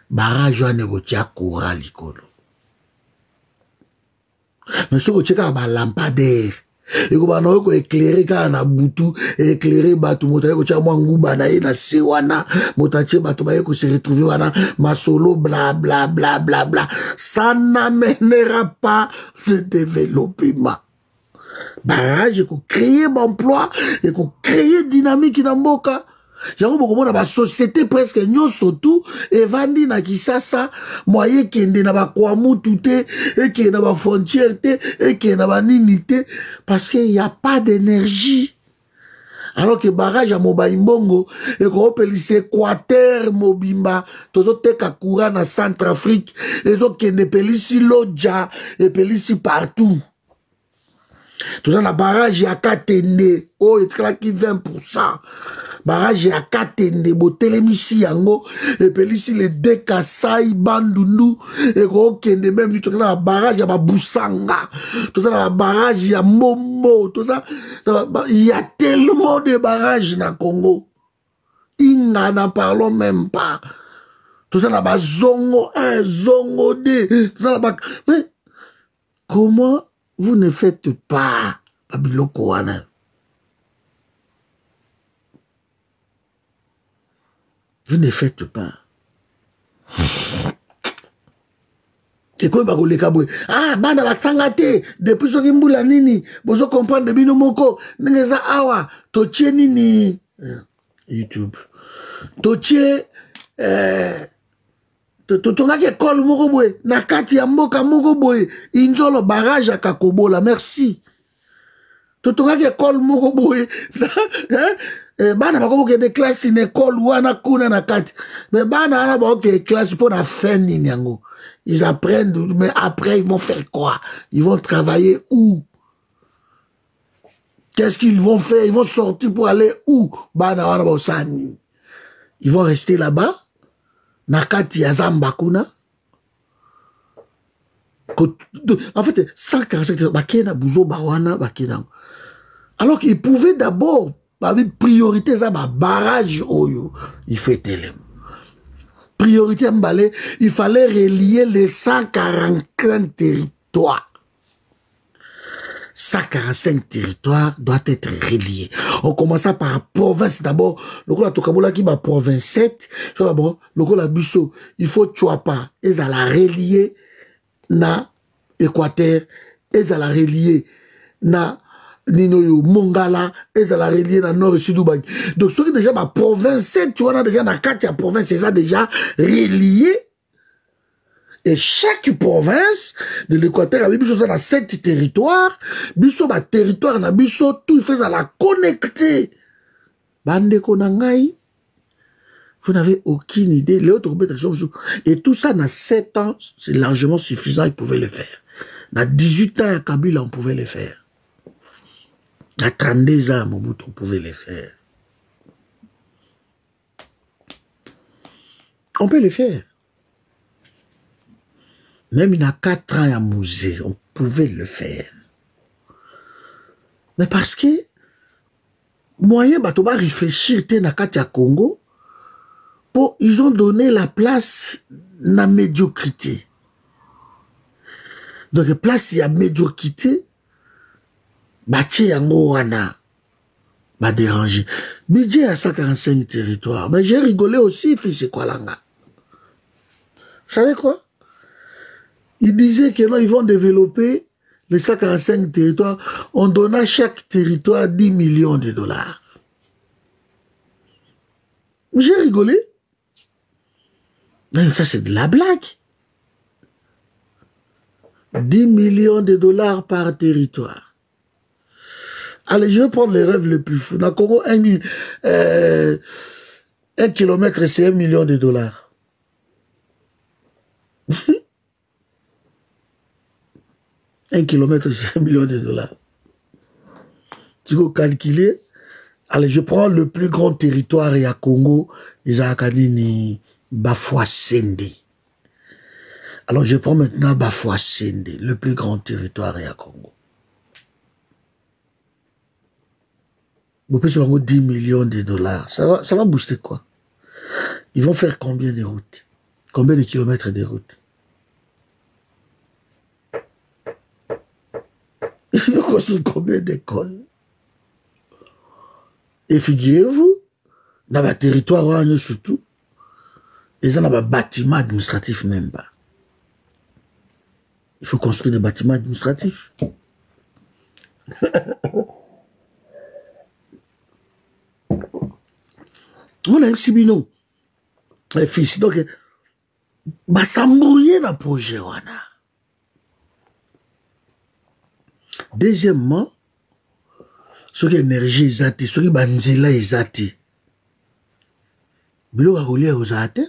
barrage wane ko tia courant likolo mais ce ko teka ba lampadaire et ko ba no ko éclairer ka na butu éclairer batu moto ko tia nguba na ina se wana motache batu ba ko se retrouver wana masolo bla bla bla bla bla ça n'amènera pas de développement. Barrage et qu'on crée emploi et qu'on crée dynamique dans Mboka. Yango boko na ba société presque nyoso tout et vandi na kisasa moyen kende na ba kwamu touté et qui na ba frontière té et qui na ba ninité parce qu'il y a pas d'énergie. Alors que barrage à Mobai Mbongo et qu'on pelisse Équateur Mobimba tozo teka courant na Centrafrique et zo kende pelisi Lodja et pelisi partout. Tout ça, la barrage à Katende, oh, il y a 20%. Barrage à Katende, Botelemisi yango, et puis ici les Dekasai, Bandundu, et Rokende, même tout ça, la barrage à Boussanga, tout ça, la barrage à Momo, tout ça, il y a tellement de barrages dans le Congo. Inga n'en parlons même pas. Tout ça, la Zongo 1, Zongo 2, tout ça, la mais, comment vous ne faites pas Babiloko wana. Vous ne faites pas. Et quoi ba koleka boy? Ah, bana bakangate depuis so kimbula nini? Bozo comprendre bino moko ngeza awa totie nini YouTube. Totie totongaki école moko boye na kati ya mboka moko boye injolo barrage à Kakobola merci totongaki école moko boye bana bakoki des classes une école wana kuna na kati mais bana wana bakoki classe pour la fin nini yango ils apprennent mais après ils vont faire quoi ils vont travailler où qu'est-ce qu'ils vont faire ils vont sortir pour aller où bana wana bosani ils vont rester là-bas na kati ya zamba kuna en fait 145 bakena buzo bawana bakena alors qu'ils pouvaient d'abord priorité ça barrage oyo il fait tellement priorité Mbalé il fallait relier les 145 territoires 145 territoires doit être reliés on commença par province d'abord lokola tokabola ki ba province 7 d'abord lokola biso il faut Tchouapa et à la relier na Équateur et à la relier na Ninoyo, Mongala, et à la relier dans Nord et Sud Ubangi. Donc, ce qui est déjà ma province, tu vois, déjà dans 4 provinces, c'est ça déjà relié. Et chaque province de l'Équateur, avec Bisso, dans 7 territoires, Bisso, ma territoire, na Bisso, tout il fait à la connecter. Bande Konangai, vous n'avez aucune idée. Et tout ça, dans 7 ans, c'est largement suffisant, ils pouvaient le faire. Dans 18 ans, à Kabila, on pouvait le faire. À 32 ans, à Mobutu, on pouvait les faire. On peut les faire. Même il y a 4 ans à Mouzé, on pouvait le faire. Mais parce que, moyen, on va réfléchir, à Congo, ils ont donné la place à la médiocrité. Donc, place il y a médiocrité, Baché yango wana m'a dérangé. Budget à 145 territoires. Mais j'ai rigolé aussi, fils quoi langa. Vous savez quoi? Ils disaient que non, ils vont développer les 145 territoires. On donne à chaque territoire 10 millions de dollars. J'ai rigolé. Mais ça, c'est de la blague. 10 millions de dollars par territoire. Allez, je vais prendre les rêves les plus fous. Dans le Congo, 1 kilomètre, c'est 1 million de dollars. 1 kilomètre, c'est 1 million de dollars. Tu peux calculer. Allez, je prends le plus grand territoire et à Congo, les Akadini, Bafwa Sende. Alors, je prends maintenant Bafwa Sende, le plus grand territoire et à Congo. Vous pouvez sur 10 millions de dollars. Ça va booster quoi? Ils vont faire combien de routes? Combien de kilomètres de routes? Ils vont construire combien d'écoles? Et figurez-vous, dans le territoire, surtout, ils ont un bâtiment administratif même pas. Il faut construire des bâtiments administratifs. On a un Sibino. Les fils. Donc, bah, s'embrouiller dans le projet. Deuxièmement, ce qui est énergie exatée, ce qui est banzela exatée. Bilo a relié aux athées.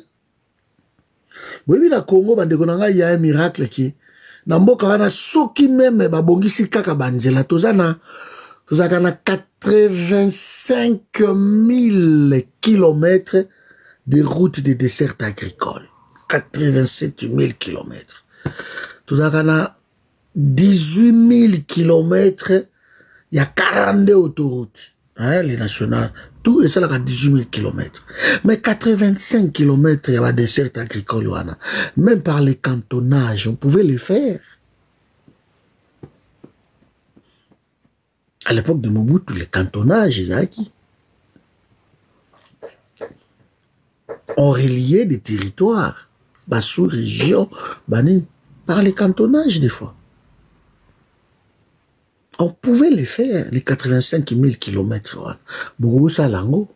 Oui, la Congo, il y a un miracle qui Namboka wana soki même babongisi kaka banzela tozana 85 000 kilomètres de routes de dessert agricole. 87 000 kilomètres. Tozana 18 000 kilomètres. Il y a 42 autoroutes. Hein, les nationales. Tout est ça là à 18 000 kilomètres. Mais 85 kilomètres, il y a un dessert agricole. Même par les cantonnages, on pouvait les faire. À l'époque de Mobutu, les cantonnages, ils acquis. On reliait des territoires, sous-régions, par les cantonnages des fois. On pouvait les faire, les 85 000 kilomètres. Beaucoup ça, lango.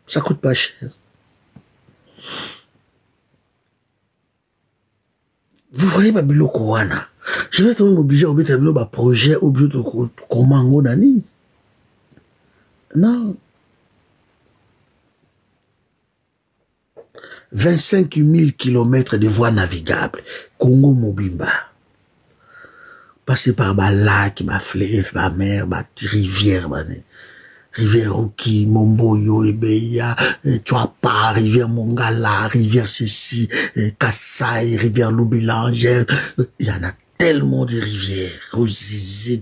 Ça coûte pas cher. Vous voyez, Babilo Kouana. Je vais être obligé de mettre un projet au but de comment nani. Non. 25 000 kilomètres de voies navigables. Congo Mobimba. Passer par ma lac, ma fleuve, ma mer, ma rivière, rivière Roki, Momboyo, Ebeya, Tuapa, rivière Mongala, rivière Sissi, Kassai, rivière Loubilanger. Il y en a tellement de rivières. Rosizi,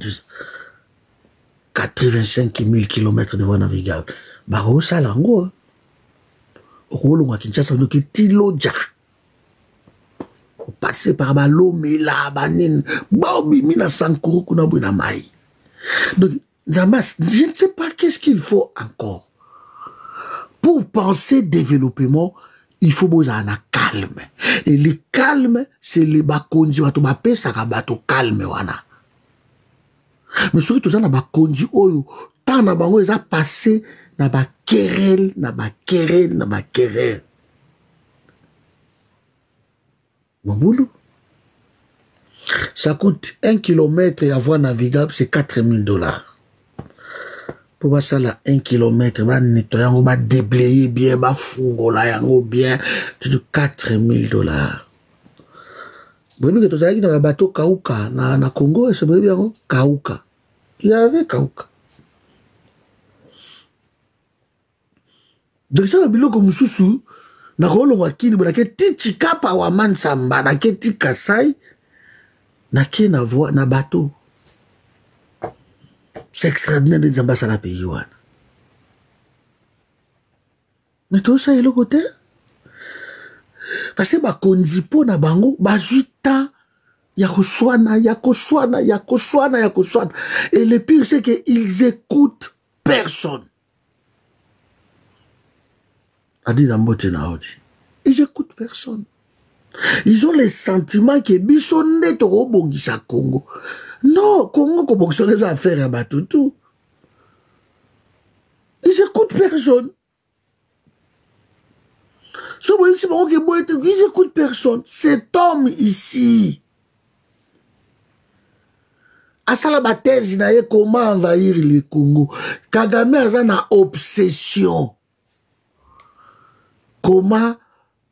85 000 kilomètres de voies navigables. Baro Salango. Rolonga Kinshasa, donc Tiloja. Passer par Balome, la Banin, Baobi, Mina Sankuru, Kunabuna Mai. Donc, Zambas, je ne sais pas qu'est-ce qu'il faut encore. Pour penser développement, il faut besoin d'un calme. Et le calme, c'est les bakonzi, watobape, sakabato calme, wana. Mais surtout, ça n'a pas conduit, tant na bango, ils ont passé, n'a pas querelle, n'a pas querelle, n'a pas querelle. Mon boulot. Ça coûte 1 kilomètre et à voie navigable, c'est 4 000 $. Pour voir ça là, 1 kilomètre, va nettoyer, on va déblayer bien, va fungola, bien, c'est 4 000 $. Vous voyez que tu as dit dans le bateau Kauka, na Congo, c'est bien Kauka. Il y avait Kauka. Donc ça, le comme Soussou, na rolo wakini, na ke ti kapa wa mansamba, na ke ti kasai, na ke na voie, na bateau. C'est extraordinaire de Zambas à la pays. Mais tout ça est le côté. Parce que bah konzipo na bango, bah 8 ans, yakoswana. Et le pire c'est qu'ils écoutent personne. Adi Dambote na odi. Ils écoutent personne. Ils ont les sentiments que bisonne toro bongisa Congo. Non, Congo ko bongisa les affaires à Batutu. Ils écoutent personne. Ils écoutent personne. Cet homme ici, Asala Batezi na ye comment envahir le Congo. Kagame a une obsession. Comment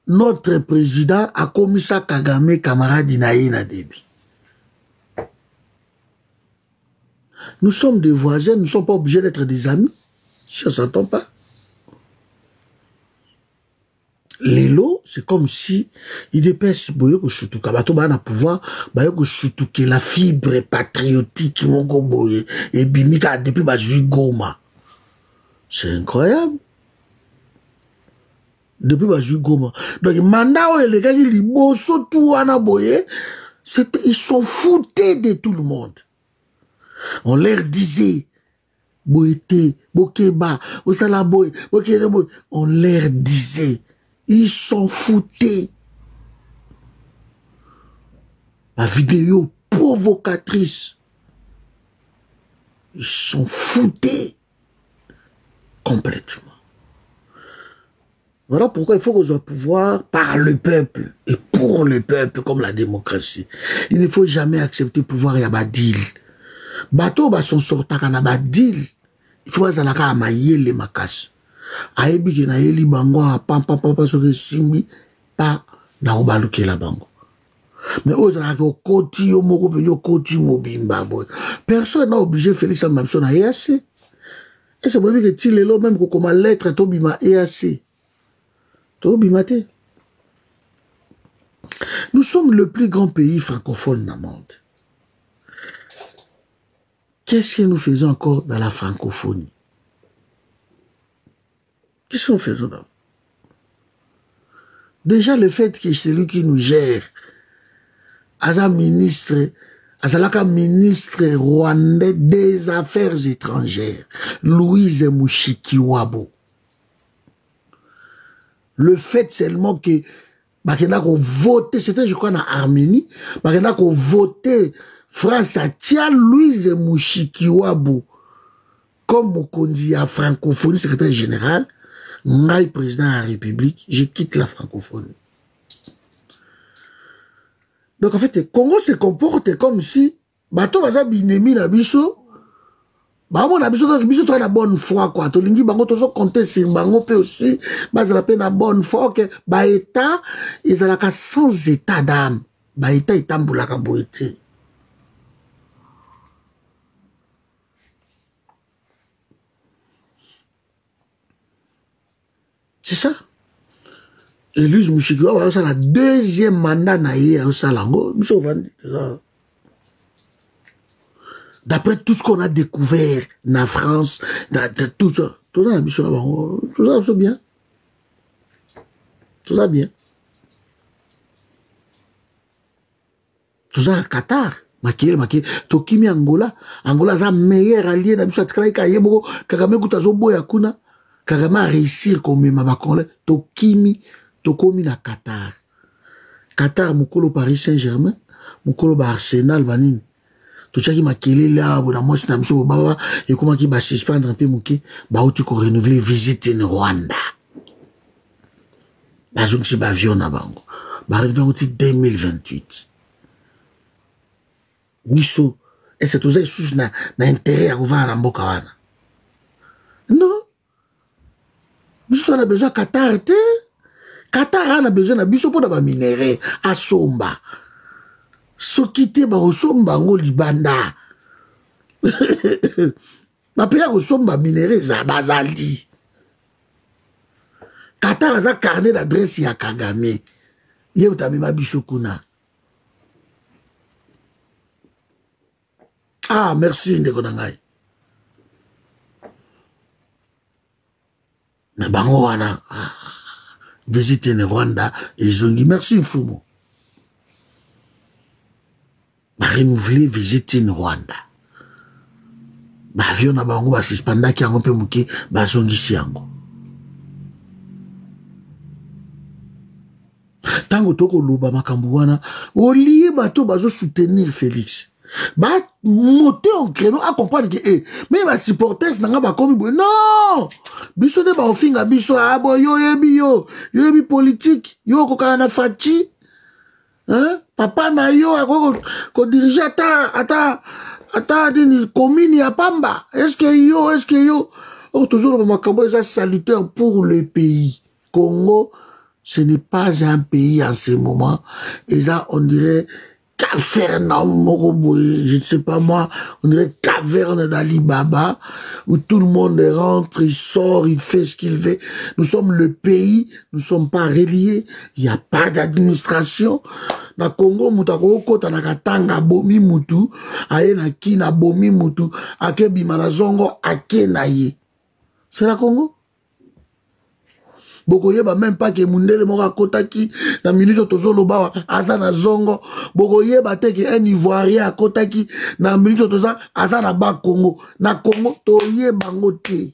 notre président a commis ça Kagame, camarade Inaï na débit. Nous sommes des voisins, nous ne sommes pas obligés d'être des amis, si on ne s'entend pas. Lélo, c'est comme si il dépêche boyo surtout kabato ba na pouvoir bayo surtout que la fibre patriotique moko boye et bimika depuis ba Goma. C'est incroyable. Depuis ba Goma. Donc mandao et les gars ils liboso tout ana boye, ils sont foutés de tout le monde. On leur disait boyete, bokeba, osala boy, bokeba boy, on leur disait ils sont foutés. La vidéo provocatrice. Ils sont foutés. Complètement. Voilà pourquoi il faut qu'on soit pouvoir par le peuple et pour le peuple comme la démocratie. Il ne faut jamais accepter pouvoir et abadil. Bateau ba son sorta kana badil. Il faut azalaka amayele makas. Aebi ke na yeli bango pam soke simbi pa na obaluke la bango. Mais ozala ko koti yo moko pe yo koti mobimba boy. Personne n'a obligé Félix Mamson à EAC. Et c'est pour dire que tu les même que comme lettre tobima EAC. Tobimate. Nous sommes le plus grand pays francophone dans le monde. Qu'est-ce que nous faisons encore dans la francophonie? Qu'est-ce qu'on fait là? Déjà le fait que celui qui nous gère, Azalaka ministre rwandais des Affaires étrangères, Louise Mushikiwabo. Le fait seulement que Bakena ko voté, c'était je crois en Arménie, Bakena ko voté France a tia Louise Mushikiwabo comme Mokondi à francophonie, secrétaire général. Moi, président de la République, je quitte la francophonie. Donc en fait, le Congo se comporte comme si bateau baza binemi na biso Bah, on a besoin de la bonne foi, quoi. Tolingi, bango, tozo compter sur bango, peut aussi, bah, ça la peine la bonne foi, que, bah, état, ils ont la sans état d'âme. Bah, état, état, mboulaka, boité. C'est ça. Élise Mouchikiwa, c'est la deuxième mandat naïe au Salango. D'après tout ce qu'on a découvert en France, tout ça, tout ça, c'est bien. Tout ça bien. Tout ça, Qatar. Makile, Tokimi Angola. Angola, c'est meilleur allié. Kagame Koutazo Boya Kuna. Kagame a réussi comme Mabakole. Tokimi na Qatar. Qatar, Mokolo Paris Saint-Germain. Mokolo Arsenal, Vanine. Tout ça qui m'a killé là, bon, moi, c'est un peu baba, et comment qui va suspendre un peu mouki, bah, où tu peux renouveler visite en Rwanda. Bah, je ne sais pas, avion à Bango. Bah, arrivé en 2028. Bisso, et c'est tout ça, sous n'a intérêt à ouvrir à Mbokawana. Non. Bisso, on a besoin de Qatar, Qatar a besoin de Bisso pour avoir minéré, à Somba. Sokite ba osomba ngo libanda. Ba peya osomba minéré za bazali. Qatar aza carnet d'adresse ya Kagame. Ye utamima biso kuna. Ah, merci ndeko nangai. Na bango wana visite ne Rwanda et zongi merci Mfumo. Ba renouveler visite en Rwanda. Ba avion na bango ba suspenda ki yango pe muke ba zongisi yango. Tango toko loba makambu wana olie bato bazo soutenir Félix. Ba monter en créneau à comprendre que mais ba supporters nanga ba komi boy non. Biso ne ba ofinga biso abo yo yebi politique yo kokana na fachi. Hein? Papa na yo ko dirige ata dini commune ya Pamba. Est-ce que yo toujours le makambo est salutaire pour le pays. Congo, ce n'est pas un pays en ce moment. Et ça, on dirait caverne je ne sais pas moi, on dirait caverne d'Ali Baba, où tout le monde rentre, il sort, il fait ce qu'il veut. Nous sommes le pays, nous ne sommes pas reliés, il n'y a pas d'administration. Na Congo, mutako kota na katanga bomi mutu, aye na kina bomi mutu, ake bimana zongo, ake na ye. C'est la Congo? Bokoye ba même pas que mundele moka kotaki na minute tozolo bawa aza na zongo. Bokoye ba te que un Ivoirien a kotaki na minute toza aza na ba Congo. Na Congo toye bango te.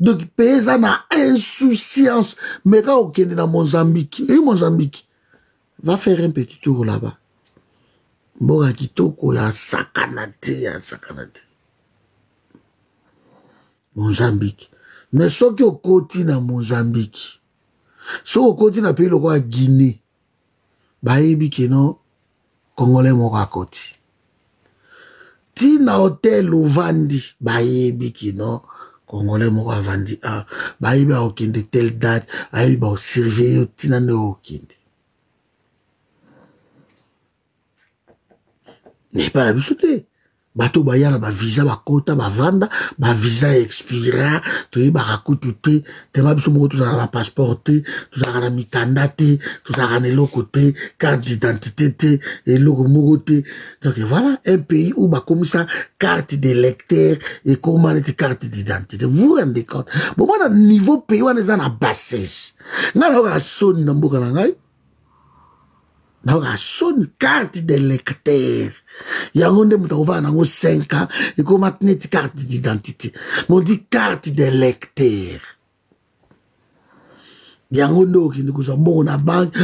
Donc pays na insouciance. Mais quand on est dans Mozambique, et Mozambique va faire un petit tour là-bas. Boga kitoko ya sakanate. Mozambique. Mais ce qui est au côté de Mozambique, ce qui est au côté de pays de Guinée, baebi keno Congolais moka côté. Ti na hôtel au Vandi, baebi keno Congolais moka Vandi. Ah, baebi a aucune de telle date, baebi ba surveiller ti na ne aucune. N'est pas la bisoute. Bato bayana ba visa ba kota ba vanda ba visa expira to yi ba rakutute te ma biso mo to za ba passeport te to za na mikanda te to za na lokote carte d'identité te et logo mogote. Donc voilà un pays où ba comme ça carte d'électeur et comment est carte d'identité. Vous vous rendez compte? Bon moi na niveau pays on est na bassesse. Ngala ka soni na mboka na ngai. Na ka soni carte d'électeur. Yango nde muta ova nango 5 ans et comme maintenant carte d'identité. On dit carte d'électeur. Yango ndo ki ndiko so mbongo na banque,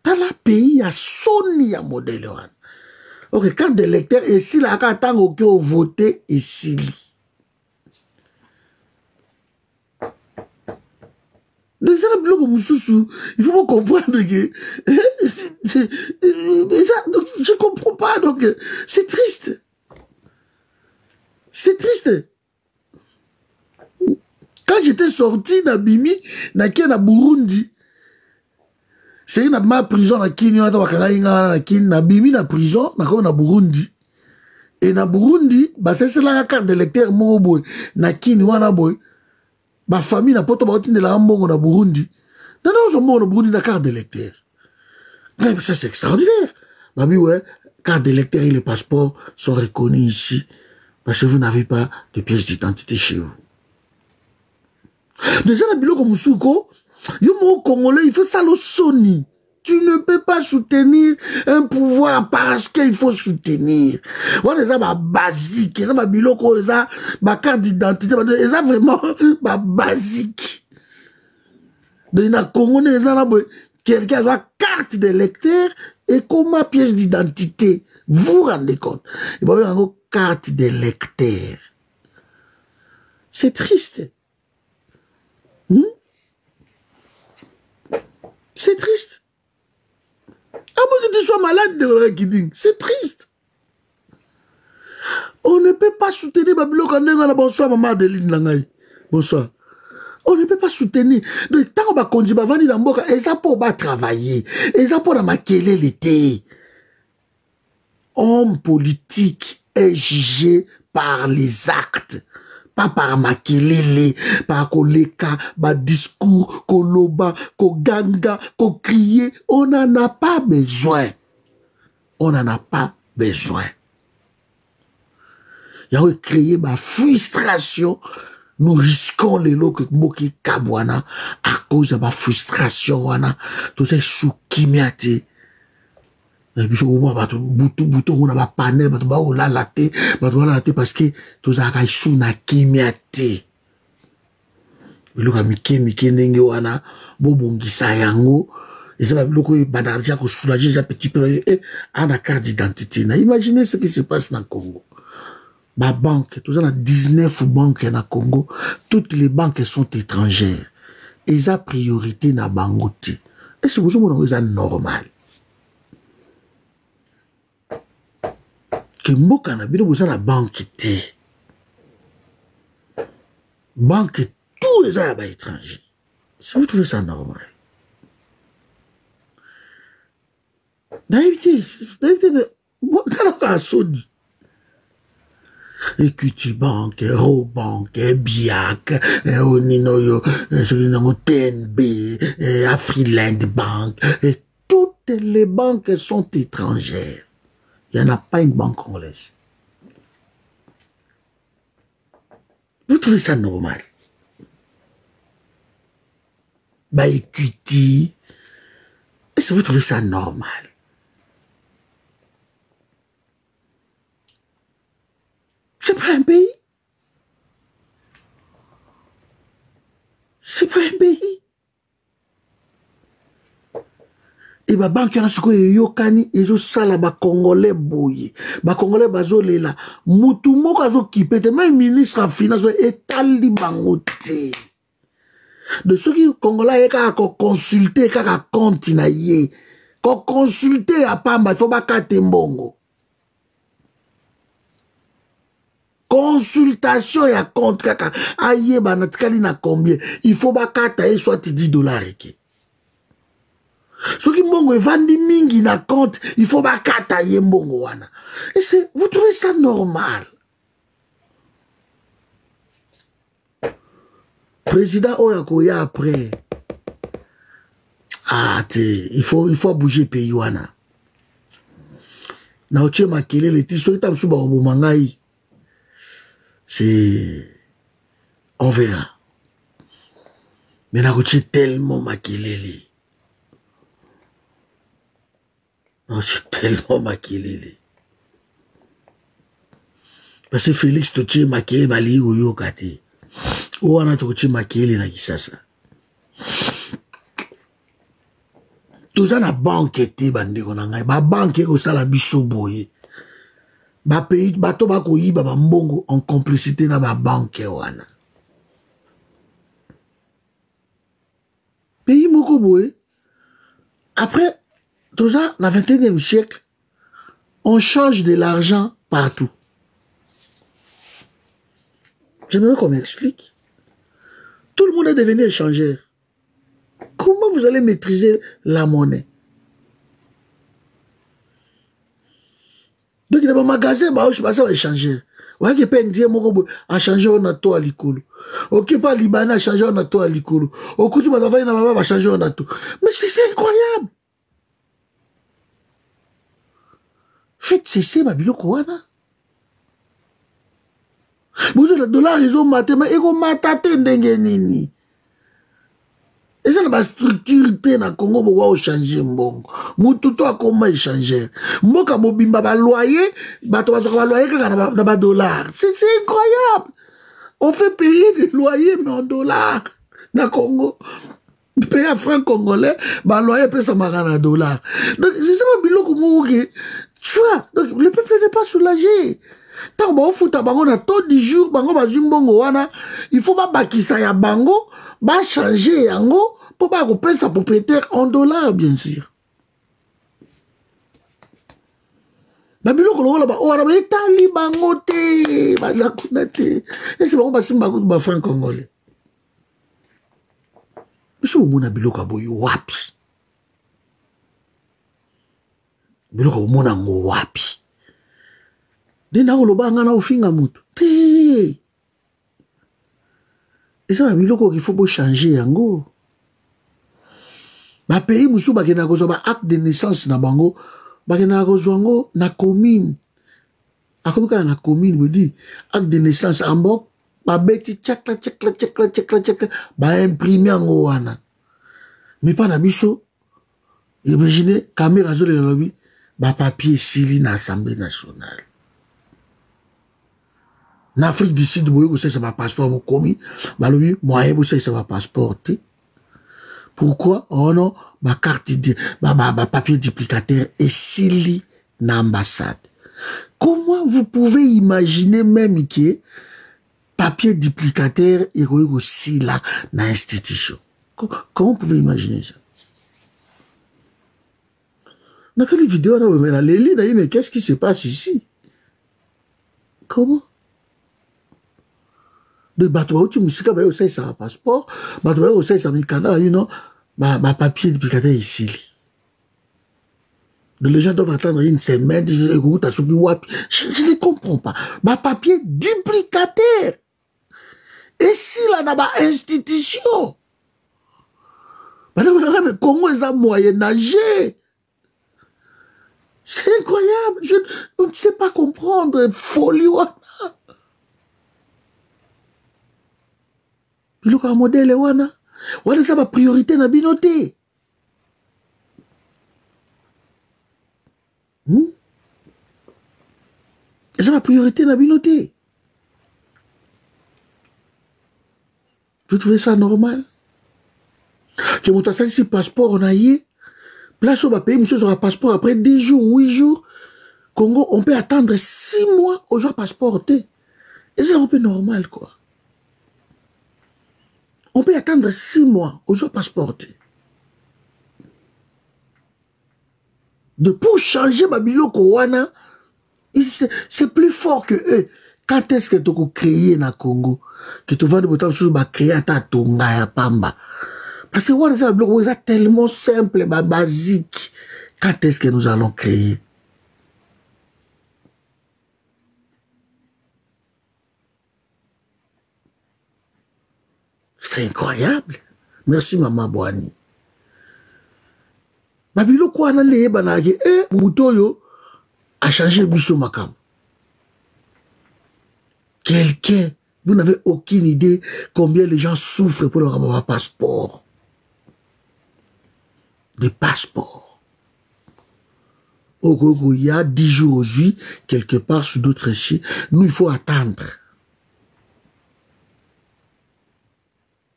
ta la pays a soni ya modèle wana. OK, carte d'électeur et si la ka tango ki o voter et si il faut comprendre que je comprends pas, donc c'est triste. C'est triste. Quand j'étais sorti na Bimi, na Burundi, c'est une prison na Kini, na Bimi na prison, na Burundi. Et na Burundi, c'est la carte d'électeur boy na Kini wana boy. Ma famille na poto ba otinde la mbongo na Burundi. Non, non, on na Burundi na carte d'électeur. Mais ça c'est extraordinaire. Babi ouais, carte d'électeur et les passeports sont reconnus ici parce que vous n'avez pas de pièce d'identité chez vous. Déjà la bilo comme Souko, yo mon Congolais, il faut ça le soni. Tu ne peux pas soutenir un pouvoir parce qu'il faut soutenir. Voilà, ça va basique, ça va biloko, ça va carte d'identité, ça vraiment va basique. Donc, il y a Congolais, quelqu'un a carte d'électeur et comme pièce d'identité. Vous vous rendez compte? Il y a une carte d'électeur. C'est triste. C'est triste. À moins que tu sois malade de la kidding, c'est triste. On ne peut pas soutenir Babilo quand on a bonsoir maman Adeline Langaï. Bonsoir. On ne peut pas soutenir. Donc tant qu'on va conduire Bavani Lamboka, et ça pour pas travailler, et ça pour maquiller l'été. Homme politique est jugé par les actes. Pas par makelele, par koleka, par discours, koloba, koganga, kokrier. On n'en a pas besoin. On n'en a pas besoin. Il y a créé ma frustration. Nous risquons les lots que Moki Kabwana à cause de ma frustration. Tout ça, soukimiate. Et puis, on va bouton, on va panel, on va la latte, parce que tout ça, il y a kimiate. Il y a mike nenge wana, bobongisa yango, et ça va le banardia ko soulager un petit peu, et à la carte d'identité. Imaginez ce qui se passe dans le Congo. Ma banque, tout ça, 19 banques dans le Congo, toutes les banques sont étrangères. Et ça, priorité na bangote. Et c'est pour ça que c'est normal. Que mboka na bino boza na banque te. Banque tous les ans étrangers. Si vous trouvez ça normal. Naïveté, quand on a saudi. Equity Bank, Robank, Biac, Oninoyo, TNB, Afriland Bank, et toutes les banques sont étrangères. Il n'y en a pas une banque congolaise. Vous trouvez ça normal? Bah, Equity, est-ce que vous trouvez ça normal? C'est pas un pays. C'est pas un pays. Et ma banque yana siko yokani ezo sala ba congolais boye. Ba congolais bazo lela. Mutu moko azo kipete même ministre en finance etali bangote. De ceux qui congolais ka ko consulter ka compte na ye. Ko consulter a pamba, il faut ba kate mbongo. Consultation ya compte kaka aye banatikali na combien. Il faut ba kata e soit $10 Ce qui mbongo vandi mingi na compte, il faut ba kata ye mbongo wana. Et c'est, vous trouvez ça normal? Président Oyakoya après. Ah, il faut bouger pays wana. Na oche makele le tiso ita msuba obomangai. C'est... On verra. Mais na oche tellement makelele. C'est tellement makelele. Parce que Félix Toche makele bali oyo kate. Ouana Toche makele na kisasa. Tout ça na banque était bande konanga. Ba banque au sala biso boye. Ba pays bato ba ko yiba ba mbongo en complicité na ba banque wana. Pays moko boye. Après tout ça, dans le 21e siècle, on change de l'argent partout. J'aimerais qu'on m'explique. Tout le monde est devenu échangeur. Comment vous allez maîtriser la monnaie? Donc, dans le magasin, je passe à échanger. Ouais, qui peut dire à changer on a tout à l'école. Ok, pas Libanais à changer on a tout à l'école. Au coup, tu vas va changer on a tout. Mais c'est incroyable. Faites cesser ma bilo kouana. Vous avez le dollar, ils ont maté, mais ils ont maté ndengenini. Et ça, la structure na Congo pour changer mbongo. Mututo a comment échanger. Mboka mobimba ba loyer, ba to ba loyer na ba dollar. C'est incroyable. On fait payer des loyers mais en dollars na Congo. Payer en francs congolais, ba loyer paye ça en dollars. Donc c'est ça biloko mouké. Tu vois, donc le peuple n'est pas soulagé. Tant que fout à bango na taux du jour, bango ba zimbongo wana, il faut pas bakisa ya bango, ba changer yango pour pas repayer sa propriétaire en dollars bien sûr. Ba biloko lokola ba wana ba etali bango te, ba zakuna te. Et c'est bango ba simba ba franc congolais. Biso mona biloko boyo wapi. Biloko mona ngo wapi. Dena oloba ngana ofinga mutu. Te. Et ça, il faut changer yango. Ma pays musu bakena ko ba acte de naissance na bango, bakena ko zongo na commune. Akomika na commune me dit acte de naissance en bok ba beti chakla ba imprimer yango wana. Mais pas na biso. Imaginez caméra zo le lobby ba papier sili na Assemblée nationale. En Afrique du Sud, vous savez, ça va passeport, vous commis. Balobi, moi, vous savez, ça va passeport. Pourquoi? Oh non, ma carte, ma papier duplicateur est sili na ambassade. Comment vous pouvez imaginer même que papier duplicateur est aussi là dans l'institution? Comment vous pouvez imaginer ça? On a fait les vidéos, mais qu'est-ce qui se passe ici? Comment? De bateau tu musika ba aussi ça passeport bateau aussi ça mikana you know ba papier duplicateur ici les gens doivent attendre une semaine je ne comprends pas ba papier duplicateur et si là na ba institution ba le Congo est à moyen âge c'est incroyable on ne sait pas comprendre folie wana. Le cas modèle wana ça va priorité na binoté. Ça va priorité na binoté. Vous trouvez ça normal? Que mon tassal si passeport on a yé, place au bas pays monsieur aura passeport après 10 jours, 8 jours. Congo on peut attendre 6 mois aux autres passeport. Et c'est un peu normal quoi. On peut attendre 6 mois aux autres passeport. Pour changer Babiloko wana, c'est plus fort que eux. Quand est-ce que tu as créé na Congo? Que tu vas de créer à ta tonga ya pamba. Parce que wana c'est tellement simple, basique. Quand est-ce que nous allons créer? C'est incroyable. Merci Maman Boani. Babilo kwa na le banage mutoyo a changé biso makam. Quelqu'un, vous n'avez aucune idée combien les gens souffrent pour leur avoir un passeport. Des passeports. Au Congo, il y a 10 jours aujourd'hui, quelque part sur d'autres sites. Nous, il faut attendre.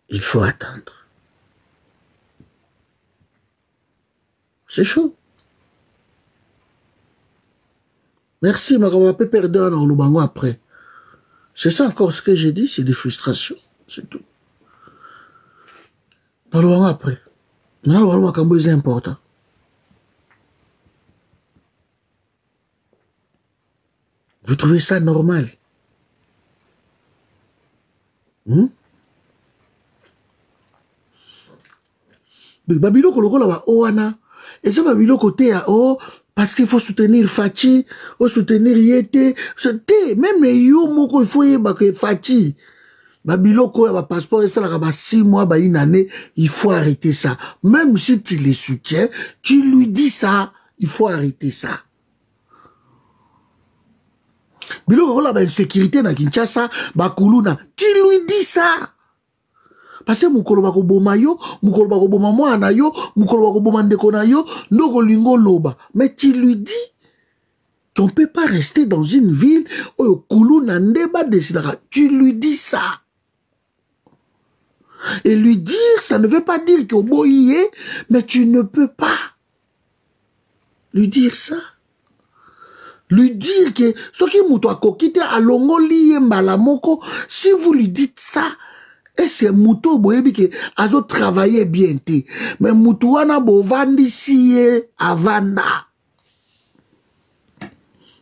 Il faut attendre. C'est chaud. Merci, mais on va pas perdre un Lubango après. C'est ça encore ce que j'ai dit, c'est des frustrations. C'est tout. Dans le Lubango après. Maintenant, le Lubango est important. Vous trouvez ça normal? Babiloko lokola ba owana. Et ça babiloko te ya oh parce qu'il faut soutenir Fachi, faut soutenir Yete. Même yo moko il faut yeba que Fachi. Babiloko ya ba passeport et ça la ba 6 mois ba une année, il faut arrêter ça. Même si tu les soutiens, tu lui dis ça, il faut arrêter ça. Biloko la ba insécurité na Kinshasa, ba kuluna, tu lui dis ça. Parce que mukolo bako boma yo, mukolo bako boma mwana yo, mukolo bako boma ndeko na yo, ndoko lingo loba. Mais tu lui dis qu'on ne peut pas rester dans une ville où kuluna ndeba desidara. Tu lui dis ça. Et lui dire, ça ne veut pas dire qu'il boye, mais tu ne peux pas lui dire ça. Lui dire que ce qui mouto a kokite a longo liye mbalamoko, si vous lui dites ça, et c'est mouto boyebi que azo travailler bien te. Mais mouto wana bo vandi siye avanda.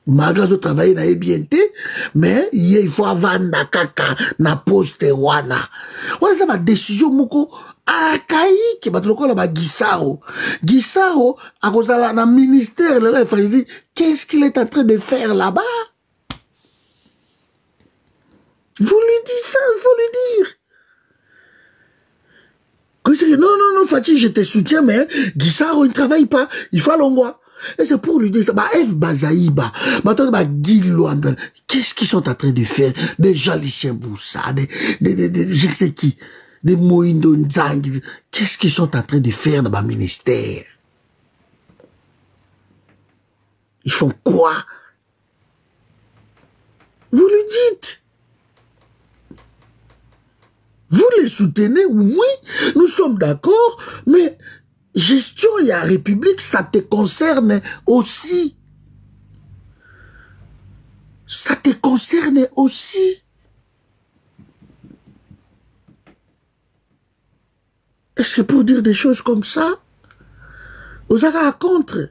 Magazo travailler na bien te, mais il faut avanda kaka na poste wana. Wana ça ma décision moko akayi ke batoko la ba Gisaro. Gisaro a kozala na ministère là il faut dire qu'est-ce qu'il est en train de faire là-bas? Vous lui dites ça, il faut lui dire. Non, non, non, Fatih, je te soutiens, mais Gisaro, il ne travaille pas. Il faut l'ongwa. Et c'est pour lui dire ça. Bah, F. Bazaïba, qu'est-ce qu'ils sont en train de faire? Des Jaliciens Boussa, je ne sais qui, des Moindo Nzang. Qu'est-ce qu'ils sont en train de faire dans ma ministère? Ils font quoi? Vous lui dites. Vous les soutenez, oui, nous sommes d'accord, mais gestion et la République, ça te concerne aussi. Ça te concerne aussi. Est-ce que pour dire des choses comme ça, vous avez à contre?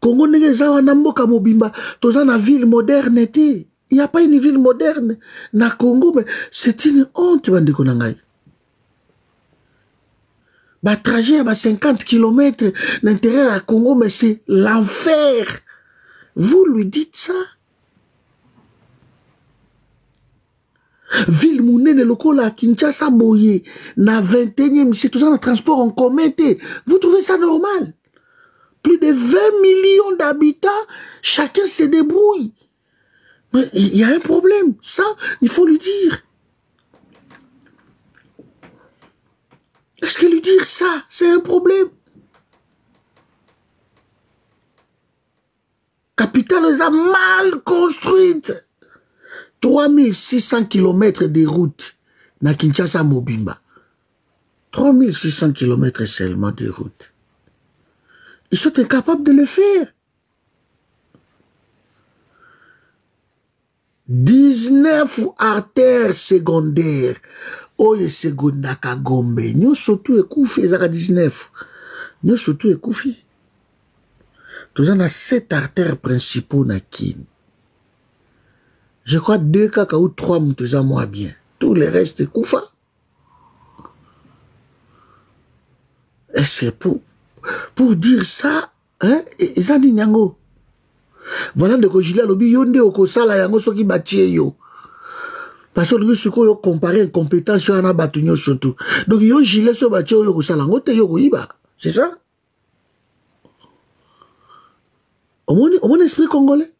Congo Negezawa Namboka Mobimba, dans une ville moderne était. Il n'y a pas une ville moderne na Congo, mais c'est une honte, bande konangai. Bah, trajet à 50 km l'intérieur à Congo, mais c'est l'enfer. Vous lui dites ça? Ville Mounene Lokola, Kinshasa Boye, na 21e siècle, tout ça, le transport en commun. Vous trouvez ça normal? Plus de 20 millions d'habitants, chacun se débrouille. Mais il y a un problème, ça, il faut lui dire. Est-ce que lui dire ça, c'est un problème? Capitale est mal construite. 3600 km de route na Kinshasa Mobimba. 3600 km seulement de route. Ils sont incapables de le faire. 19 artères secondaires. Oye segondaka gombe. Nous surtout ekoufi, ezaka 19. Nous surtout ekoufi. Nous avons 7 artères principaux na kin. Je crois 2 kaka ou 3 moutouza moins bien. Tout le reste ekoufa. Et c'est pour dire ça, hein, et ça dit nyango. Voilà de Kojila lobi yonde okosala yango soki batie yo. Parce que nous avons comparé compétence sur un bâtonnier surtout. Donc yo gilet so batie yo kosala ngote yo koiba. C'est ça? Au mon esprit congolais.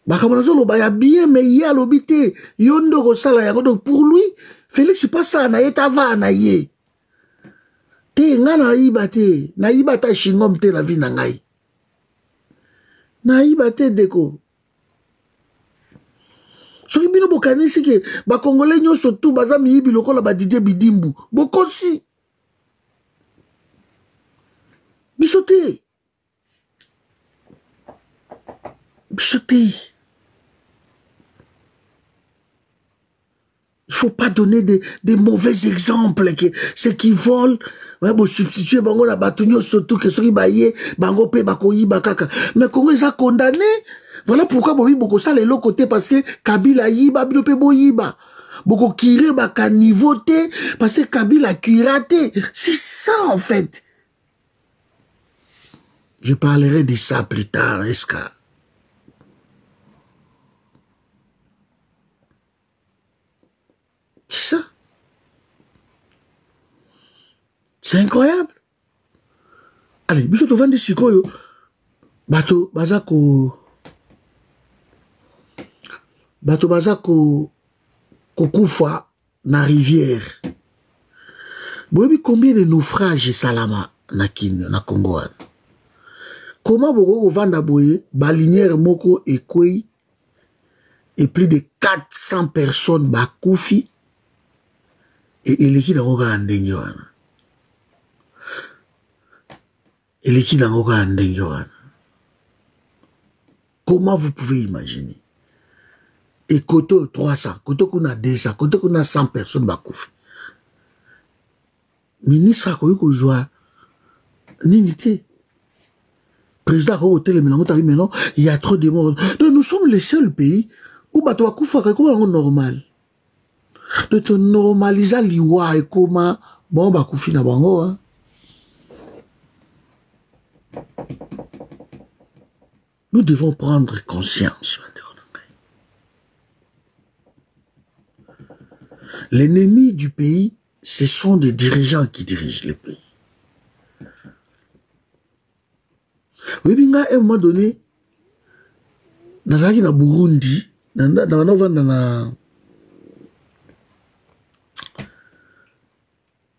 Bakamonazo loba ya bien mais ya lobité yonde okosala yango. Donc pour lui, Félix pas ça na yeta va na ye. Te nga na iba te, na iba ta shingom te la vie na ngai. Naïba te deko. Soki bino bokanisi ke ba Congolais nyonso tout baza miyibi lokola ba DJ Bidimbu. Bokosi. Bisote. Bisote. Il faut pas donner des mauvais exemples. Ceux qui volent, ouais, bon, substituer bango na batunyo surtout que ceux qui baillent, bango pe bakoyi bakaka. Mais comment ils ont condamné? Voilà pourquoi bon, beaucoup ça les l'autre côté parce que Kabila yiba, bino pe bo yiba. Beaucoup kire baka niveauté parce que Kabila kiraté. C'est ça en fait. Je parlerai de ça plus tard, Eska. C'est ça. C'est incroyable. Allez, biso to vandi sikoyo. Bato bazako kufa na rivière. Boyebi combien de naufrages salama na Kenya, na Congo. Comment boko vanda boye balinière moko ekoi et plus de 400 personnes bakufi et eleki nangoka andenge wana. Eleki nangoka andenge wana. Comment vous pouvez imaginer? Et koto 300, koto kuna 200, koto kuna 100 personnes bakufi. Ministre akoyi kozwa nini te. Président Rotel maintenant, il y a trop de monde. Donc nous sommes les seuls pays où bato bakufa comment normal. De te normaliser liwa et comment bon bakufi na bango hein. Nous devons prendre conscience. L'ennemi du pays, ce sont des dirigeants qui dirigent le pays. Oui, bien, à un moment donné, dans le Burundi,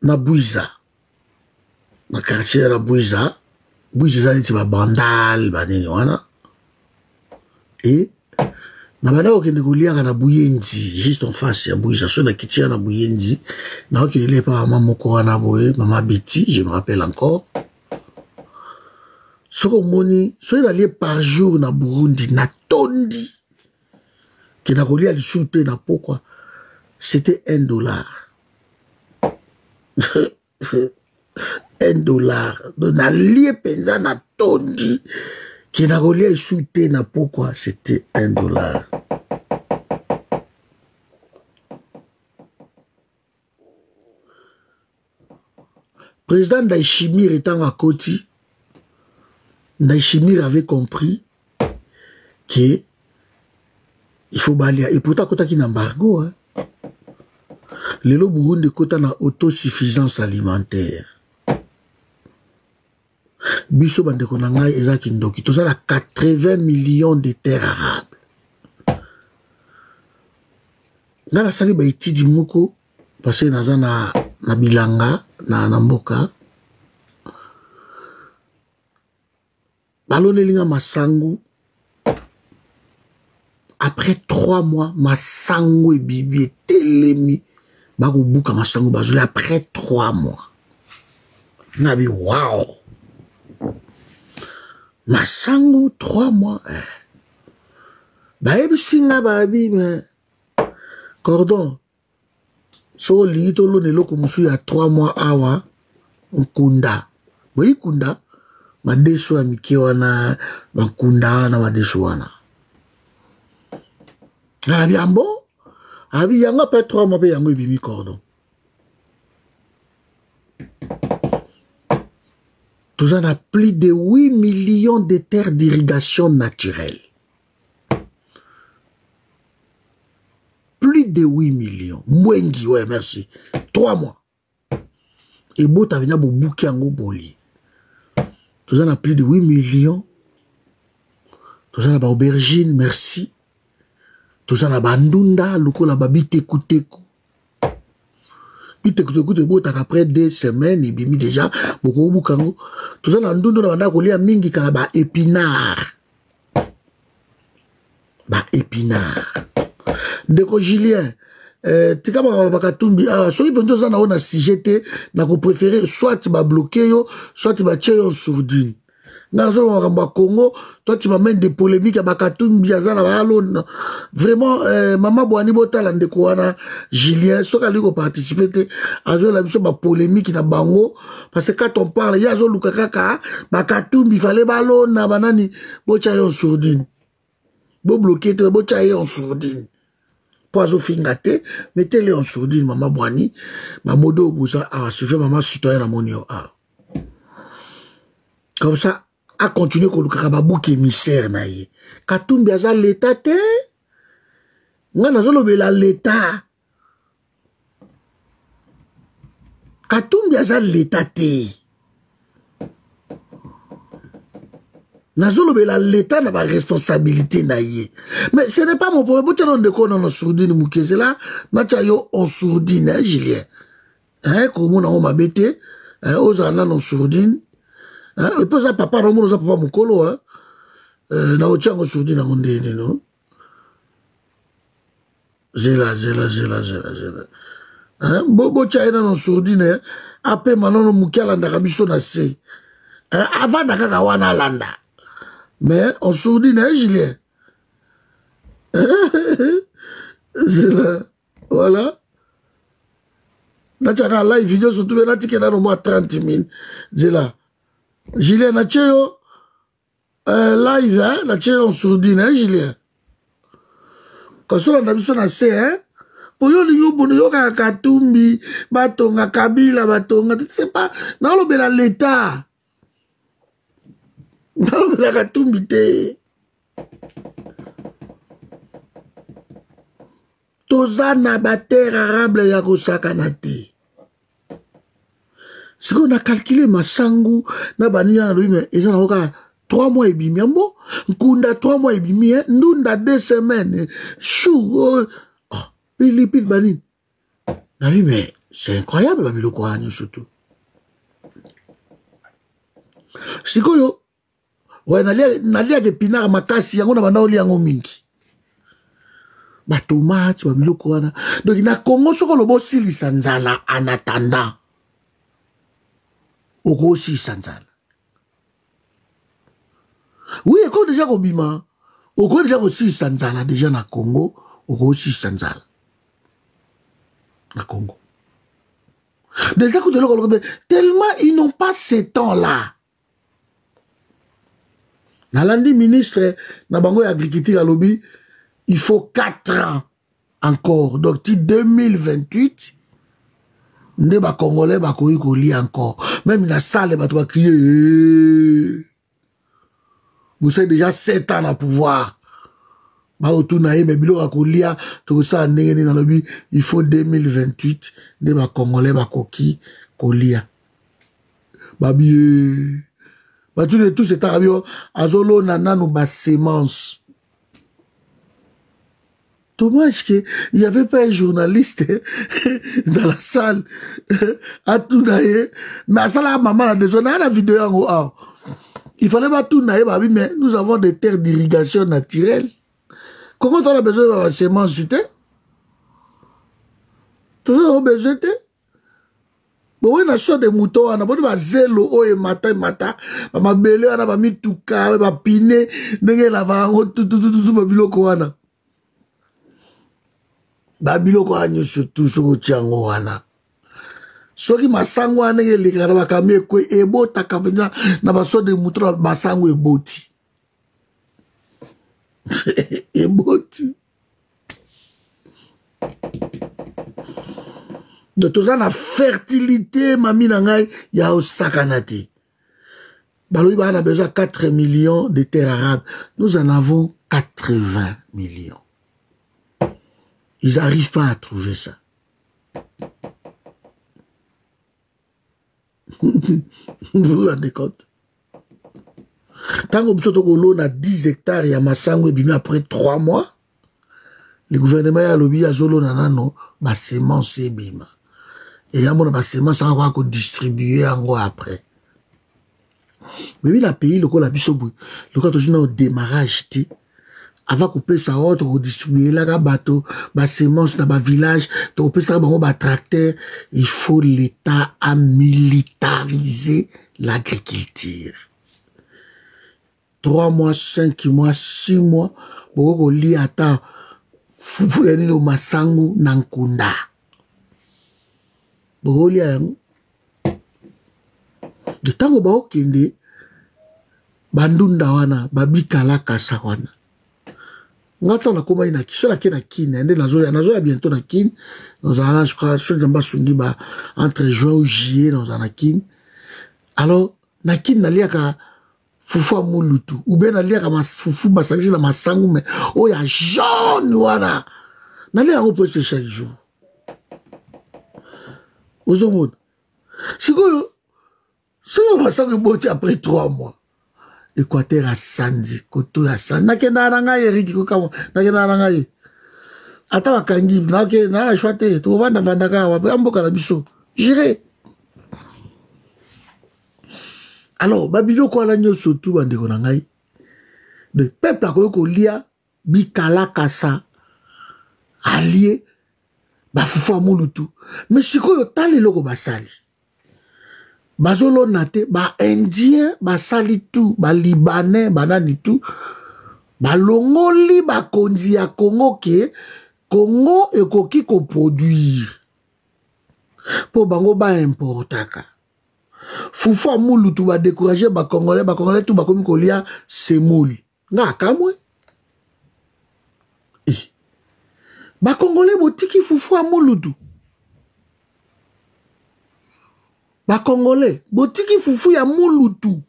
na Bouiza, dans le quartier de la Bouiza, Bouiza, c'est un bandal, et na bana okende koliaka na Buyenzi juste en face ya Bouiza so na kitia na Buyenzi na okende pa mama moko wana boye mama Betty, je me rappelle encore. Soko moni so il allait par jour na Burundi na tondi qui na kolia le souté na pourquoi c'était $1. $1 donc na lié penza na tondi qui n'a relié le souté na pourquoi c'était $1. Président Ndayishimiye étant à Koti, Ndayishimiye avait compris que il faut balayer. Et pourtant, Kota qui n'embargo, hein. Le Burundi Kota na autosuffisance alimentaire. Biso bande konanga eza kindoki. Tout ça la 80 millions de terres arables. Là la sali ba étude moko parce que naza na bilanga na mboka. Balone linga masangu. Après 3 mois, masangu et bibi telemi bako buka masangu bazule après 3 mois. Nabi wow. Masangu 3 mois. Baebi singa babi mais cordon. So lito lo neloko musu ya 3 mois awa nkunda. Boyi kunda madeso ya mike wana bakunda na madeso wana. Na bi ambo abi yanga pe 3 mois pe yango ebimi cordon. Tout ça a plus de 8 millions de terres d'irrigation naturelle. Plus de 8 millions. Mwengi, ouais, merci. 3 mois. Et beau, t'as venu à bouquet en boli. Tout ça a plus de 8 millions. Tout ça a aubergine, merci. Tout ça a bandunda, loko la babite kuteku. Après 2 semaines, il bimi déjà beaucoup boukango. Tout ça, dans le banda kolia mingi kala ba épinard. Ba épinard. Deko Julien, tika ba katumbi, soki pendo ça na ona si j'étais na ko préférer soit ba bloquer yo, soit ba tché yo sourdine. Congo, toi tu m'amènes des polémiques à Bakatumbi, vraiment, Maman Boani Botala Ndekouana, Julien, ce qui a participé à la polémique na Bango, parce que quand on parle, il y a Zo Lukakaka, Bakatumbi, il fallait ballon, banani, Bochaye en sourdine. Bo bloqué, Bochaye en sourdine. Poiso fingate, mettez-les en sourdine, Maman Boani, Mamodo Boussa, suffit Maman citoyen à Monio, comme ça, a continué qu'on le bouc émissaire naïe. Katumbi aza l'état te. Ngana zolo bela l'état. Katumbi aza l'état te. Nazolo bela l'état n'a pas responsabilité naïe. Mais ce n'est pas mon problème. Botia non de quoi on sourdine mouké. C'est là, nacha yo on sourdine, hein, Julien. Hein, comme on a mabete, hein, aux anan on sourdine. Et puis ça papa non ça papa mukolo hein na ochango sourdine na ngondeni no zela hein bobo chaina no sourdine ape manono mukiala ndaka biso na se avant ndaka wana landa mais on sourdine hein Julien zela voilà na chaka live vidéo surtout na tikena no moi 30 000 zela Julien, Natchéo, live, hein, Natchéo en sourdine, hein, Julien. Quand on a vu son assez, hein, pour yo bono Katumbi, batonga, Kabila, batonga, c'est pas, non, le bel l'état. Non, le bel Katumbi, te. Tozana bater arabe ya kosakanate. Si on a calculé ma sangou, na bania lui mais ils ont encore 3 mois et demi, bon, Nkunda 3 mois et demi, Ndunda 2 semaines, chou, oh, pili bani. Na lui mais c'est incroyable la biloko anyo surtout. Si koyo, ouais nalia ke pinara makasi yango na banda oli yango mingi. Ba tomate ba biloko wana. Donc na Congo soko lobo silisa nzala en attendant. Aussi Sanzala. Oui, et quand déjà Kobima, au quoi déjà aussi Sanzala, déjà na Congo, aussi Sanzala. Na Congo. Déjà, tellement ils n'ont pas ce temps-là. Na lundi ministre, na bango agriculture à lobby, il faut 4 ans encore. Donc, 2028, ne ba Congolais ba koyi ko li encore. Même la salle ba to crier. Vous savez déjà 7 ans à pouvoir. Ba otunaye mais bilo ko lia to ça ndenge na lobi il faut 2028 ne ba Congolais ba koki ko lia. Ba bien. Ba tout cet arabio azolo nananu ba semence. Dommage qu'il n'y avait pas un journaliste dans la salle à Tounaye. Mais à ça, la maman a besoin de la vidéo en haut. Il fallait pas Tounaye, mais nous avons des terres d'irrigation naturelle. Comment on a besoin de semences? Tout ça, on a besoin de. Bon, on a soit des moutons, on a besoin de zélo, oh, et matin, on a belé, on a mis tout cas, on a piné, on a tout, Babiloko anyo surtout so tiango wana. Soki masango wana ngelika na bakamie kwe ebo takabenya na baso de mutra masango eboti. Eboti. De tout ça la fertilité mami na ngai ya osakanate. Baloui ba na besoin 4 millions de terres arabes. Nous en avons 80 millions. Ils n'arrivent pas à trouver ça. Vous vous rendez compte? Tant qu'on a 10 hectares, il y a Massango et après 3 mois, le gouvernement a lobby à Zolo Nanano, ma semence et bima. Et il y a mon semence à avoir distribué en après. Mais oui, la pays, le coup, la bisobou, le coup, tu au démarrage, avant couper sa autre, redistribuer là, bateau, ma semence dans ma village, tu couper ça, bah, tracteur, il faut l'État à militariser l'agriculture. 3 mois, 5 mois, 6 mois, boko lia ata fufu ya nino masangu na nkunda. Boko lia yango. De tango bao kende, bandunda wana, babikala kasa wana. Ngata na koma ina kiso la kena kine, ende nazoya bientôt na kine, dans un je crois, sur le sundi ba entre juin ou juillet dans un kine. Alors, na kine na liaka fufu amulutu, ou bien na liaka fufu basangisi na masangu me, oh ya jaune wana. Na liaka on peut se chaque jour. Ozo monde. Sikoyo, si on va s'en rebondir après 3 mois. Équateur à Sandy, Koto à Sandy. Nakena nanga Eric Kokamo, nakena nanga ye. Ata wakangi, na la chouate, tu vas vandaka, wapamboka la biso. J'irai. Alors, babilo kwa la nyo sotu bandeko nangai. De peuple akoyoko lia, bikala kasa, allié, bafufu amulutu. Mais sikoyo tali loko basali. Bazolo nate, ba indien, ba sali tout, ba libanais, ba nani tout, ba longoli, ba kondi ya Congo ke, Congo ekoki ko produire. Po bango ba importaka. Fufu amulu tout ba décourager ba Congolais tout ba komi kolia semouli. Nga kamwe. Ba Congolais botiki fufu amulu tout. Ba Congolais, botiki fufu ya mulutu.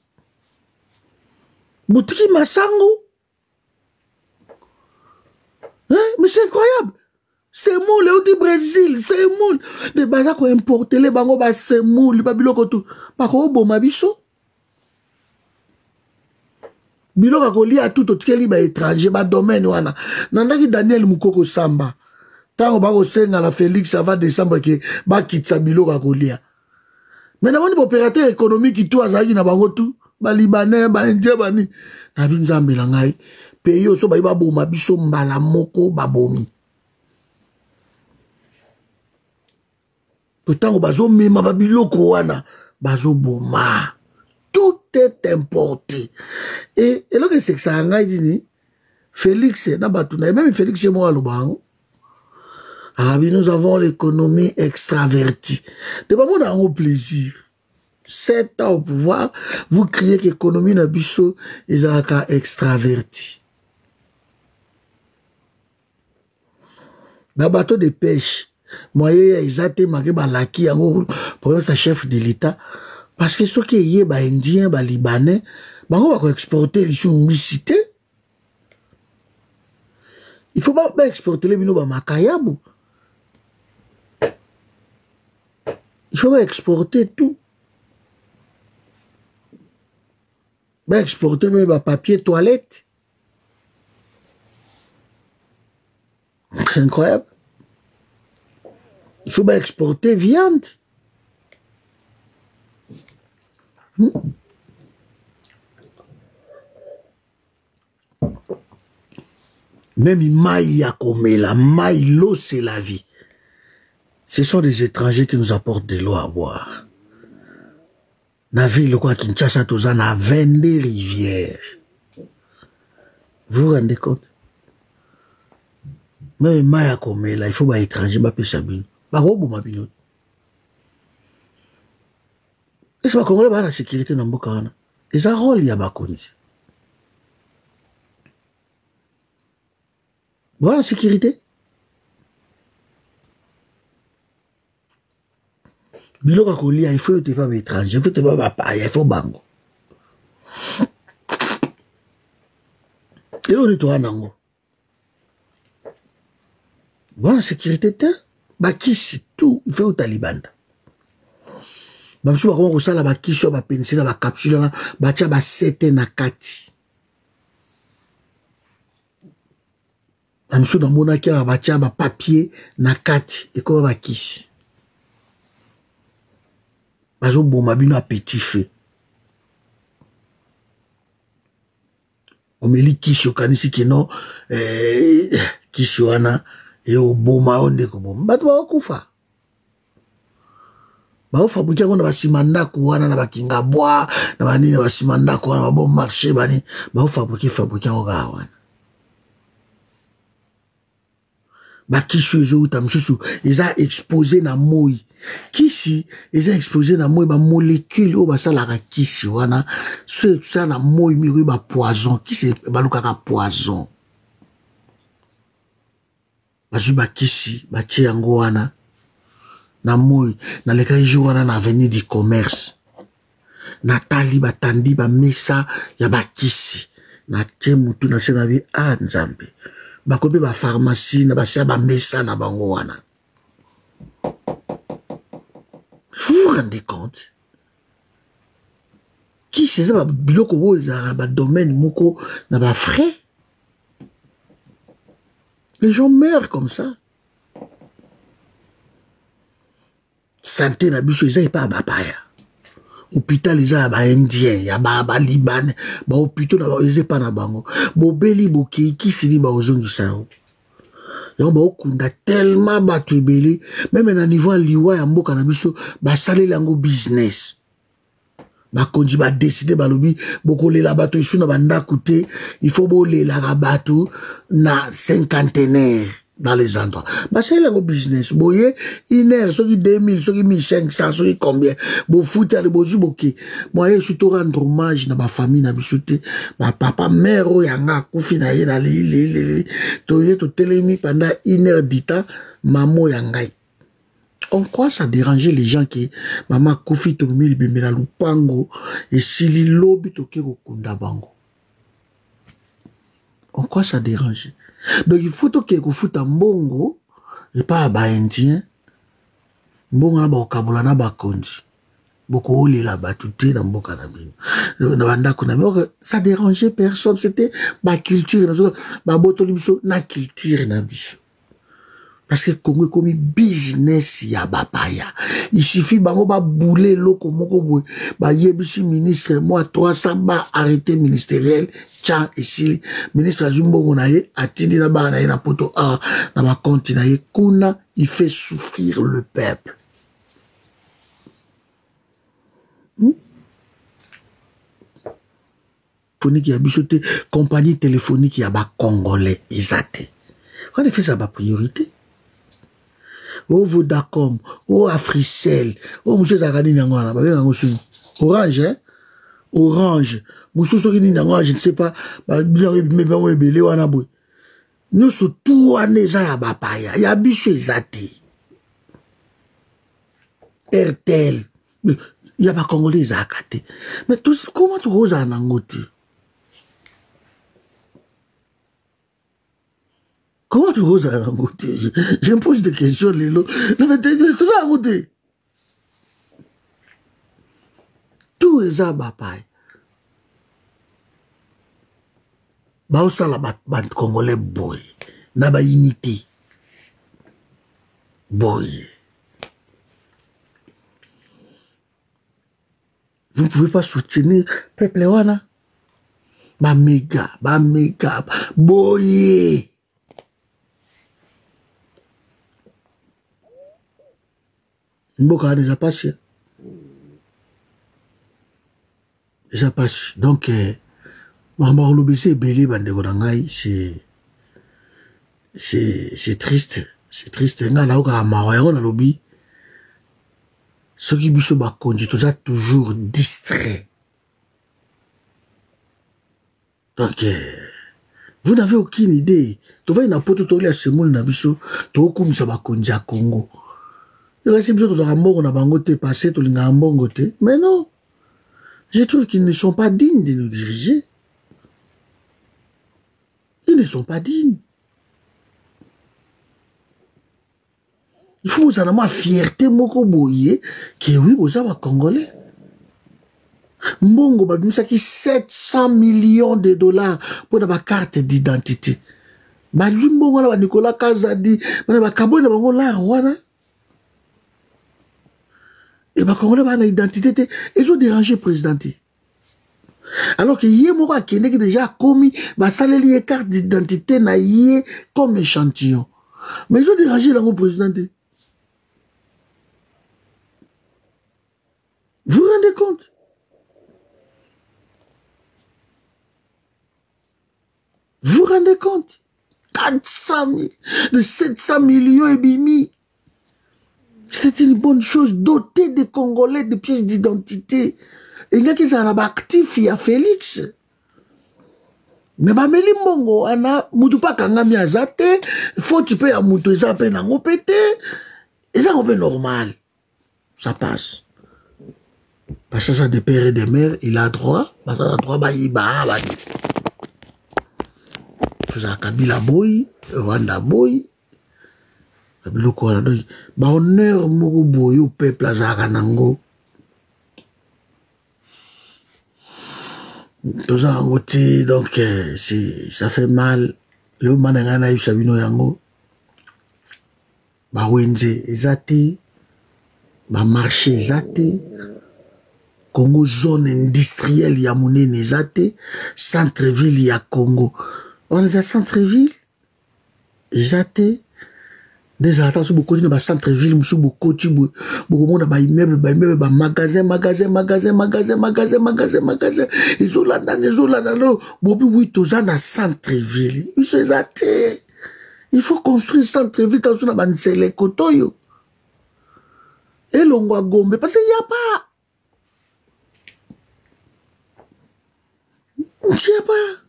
Botiki masango. Hein? Mais c'est incroyable. Semoule, au du Brésil, semoule. De baza ko importer les bango ba semoule, ba biloko tout. Ba ko boma biso. Biloko ko li a tout otikeli ba étranger, ba domaine wana. Nandaki Daniel Mukoko Samba. Tango ba ko senga la Félix avant décembre ke ba kitsa biloko ko lia. Mais nous avons des opérateurs économiques qui tout azaki na bango tout, ba libanais, ba indien bani. Na binzambe la ngai, pays oso ba boma biso mbala moko babomi. Pourtant bazo mema ba biloko wana, bazo boma. Tout est importé. Et là que c'est que ça ngai dini, Félix na batuna, même Félix chez moi lobango. Ah oui, nous avons l'économie extravertie. De pas mon au plaisir. 7 ans au pouvoir, vous criez que l'économie n'a biso est extravertie. Dans bateau de pêche, moi, ils ont été marqués par l'acquis, pour sa chef de l'État. Parce que ceux qui y est, Indien, Libanais, on va exporter les sous-micité. Il ne faut pas exporter les bino Makayabu. Il faut exporter tout. Exporter même papier toilette. C'est incroyable. Il faut exporter viande. Même maï à comme la maï, l'eau c'est la vie. Ce sont des étrangers qui nous apportent de l'eau à boire. Na ville quoi Kinshasa toza na 22 rivières. Vous vous rendez compte? Mais maya comme là, il faut pas étranger ba pesa bino. Ba robo mabino. Est-ce pas Congolais ba la sécurité na mboka wana? Eza rôle ya bakonzi. Voilà la sécurité. Biloko kolia, il faut te pas étranger, il faut te pas paye, il faut bango. Et on est toi nango. Voilà la sécurité bakisi tout, il faut Taliban. Bamsu bakoma kosala bakisi ba pensila ba capsule na batia ba sete na kati. Bamsu na mona kia batia ba papier na kati et ko bakisi. Bazo boma bino à petit feu. Omeli kisho kanisi kino kisho ana e o boma onde ko boma. Bato ba kufa. Bao fabriquer on ba simanda kuwana na bakinga bois na bani na basimanda kuwana ba bon marché bani bao fabriquer on gawana. Ba kisu ezo utamsusu eza exposé na moi. Kisi eza exposé na moi ba molécule o ba sala ka kisi wana so ça na moi mi ba poison kisi ba lukaka poison. Ba juba kisi ba tie yango wana na moi na leka jour wana na avenue du commerce. Natali batandi ba mesa ya ba kisi na tie mutu na sena bi nzambe. Ba kobe ba pharmacie na ba sia ba mesa na bango wana. Vous vous rendez compte? Qui c'est ça? Biloko wo za ba domaine moko na ba frais. Les gens meurent comme ça. Santé na biso eza pas bapaya. Hôpital eza ba indien, ya ba libanais, ba hôpital na ba eza pas na bango. Bobeli boki kisini ba ozongisa. Yango ba okunda tellement bato ebele, même na niveau liwa ya mboka na biso ba saleli yango business. Ba konji ba décider ba lobi bokolela bato isu na banda koute, il faut bolela ga bato na cinquantenaire dans les endroits. Bah c'est le business. Boye, une heure, ce qui 2000, ce qui 1500, ce qui combien. Bo foute à le bozu boké. Moi, je suis tout rendre hommage dans ma famille, na bisoute. Ma papa, mère, yanga, koufi na ye, na li. Toye, to télémi pendant 1 heure du temps, maman yangai. On croit ça déranger les gens qui, maman, koufi to mil bimela lupango, et sili lobi to keko kunda bango. On croit ça déranger. Donc il faut que vous foute mbongo et pas ba indien. Mbongo na ba okabula na ba konzi. Boko oli la batute na mboka na bino. Na banda kuna ça dérangeait personne, c'était ma culture ba botoli biso na culture na biso. Parce que Congo comme business ya bapaya. Il suffit bango ba bouler loko moko boy. Ba yebisi ministre moi 300 ba arrêté ministériel. Tiens ici ministre Azumbo Monaye atindi na ba na poto na ba compte na ye kuna il fait souffrir le peuple. Téléphonique ya bisoté compagnie téléphonique ya ba congolais isate. On a fait ça ba priorité. Oh Vodacom, oh Africell, oh monsieur Zakani Nyangwana, Orange, hein? Orange, monsieur Sokini Nyangwana, je ne sais pas, nous sommes tous les gens à Bapaya, il y a biché Zate, RTL, il y a pas Congolais à Kate. Mais tous, comment tu oses en Angoti? Comment tu oses à Angoté? Je me pose des questions, Lilo. Non, mais tout ça à Angoté. Tout est à Bapaï. Baosa la bat Congolais boy. Naba unité. Boy. Vous ne pouvez pas soutenir peuple wana. Ba méga, boy. Mboka a déjà passé. Déjà passé. Donc, Maman Lobissé Bélé Bandegonangai, c'est triste. C'est triste. Nga na oka mawayo na lobby. Ceux qui biso ba konji, tout ça toujours distrait. Donc, vous n'avez aucune idée. Tu vas na poto toli a semoul na biso, to koum sa ba konji a Congo. Mais non, je trouve qu'ils ne sont pas dignes de nous diriger. Ils ne sont pas dignes. Il faut vous en avoir fierté moko boye que oui, vous avez Congolais. Mbongo babimisa ki 700 millions de dollars pour la carte d'identité. Badwi mbongo na ba Nicolas Kazadi, ba kabo na bango la wana. Et bien, quand on a une identité, ils ont dérangé le président. Alors que Yémoura qui est déjà commis, va saler les cartes d'identité comme échantillon. Mais ils ont dérangé le président. Vous vous rendez compte? Vous vous rendez compte? 400 000, de 700 millions et bimi. C'était une bonne chose, doter des Congolais de pièces d'identité. Et il y a qui sont actifs, il y a Félix. Mais Bameli Mbongo, ana, mutu pa kangami azate, faut tu peux à mutu zape na ngopete, et ça on peut normal. Ça passe. Parce que ça des pères et des mères, il a droit, parce qu'il a droit, bah il bah, ça Kabila boy, Rwanda boy, Kabila quoi là, bah honneur moko boy au peuple azara nango. Tout ça en côté, donc ça fait mal. Le manangana il sabino yango, bah wenze ezate, bah marché ezate. Congo zone industrielle ya monene ezate, centre-ville ya Congo. On est à centre-ville, ezate. Des attentions beaucoup de centre-ville, monsieur beaucoup de beaucoup de immeubles, magasin. Ils ont là, bobi oui tous na centre-ville. Ils sont ezate. Il faut construire centre-ville dans une bande c'est les kotoyo. Et l'ongwa gombe parce qu'il y a pas. Il n'y a pas.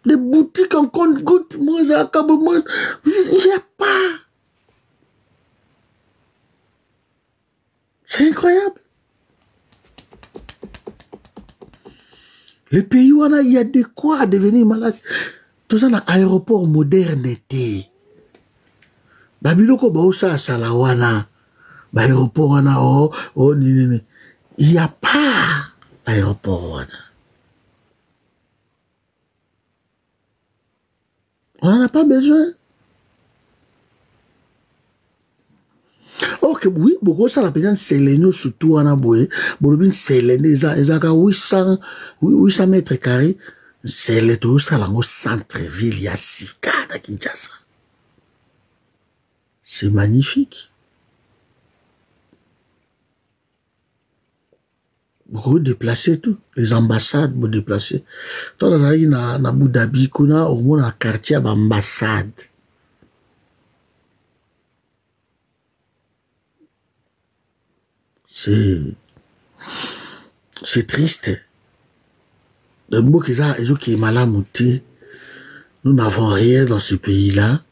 Des boutiques en compte-gouttes, moi, il n'y a pas. C'est incroyable. Les pays où il y a de quoi devenir malade. Tout ça, dans l'aéroport modernité. Babiloko, baosa, salawana. Aéroport, wana, il n'y a pas aéroport, wana. On n'en a pas besoin. Ok, oui, beaucoup ça la peine c'est l'agneau surtout en aboué. Bolobin c'est l'agneau, ils ont 800 mètres carrés. C'est le tout ça là au centre-ville, il y a Sika à Kinshasa. C'est magnifique. Beaucoup déplacés tout, les ambassades beaucoup déplacés. Toi dans na Abu Dhabi kuna au moins un quartier d'ambassade. C'est triste. Le mot qui est malade, nous n'avons rien dans ce pays-là.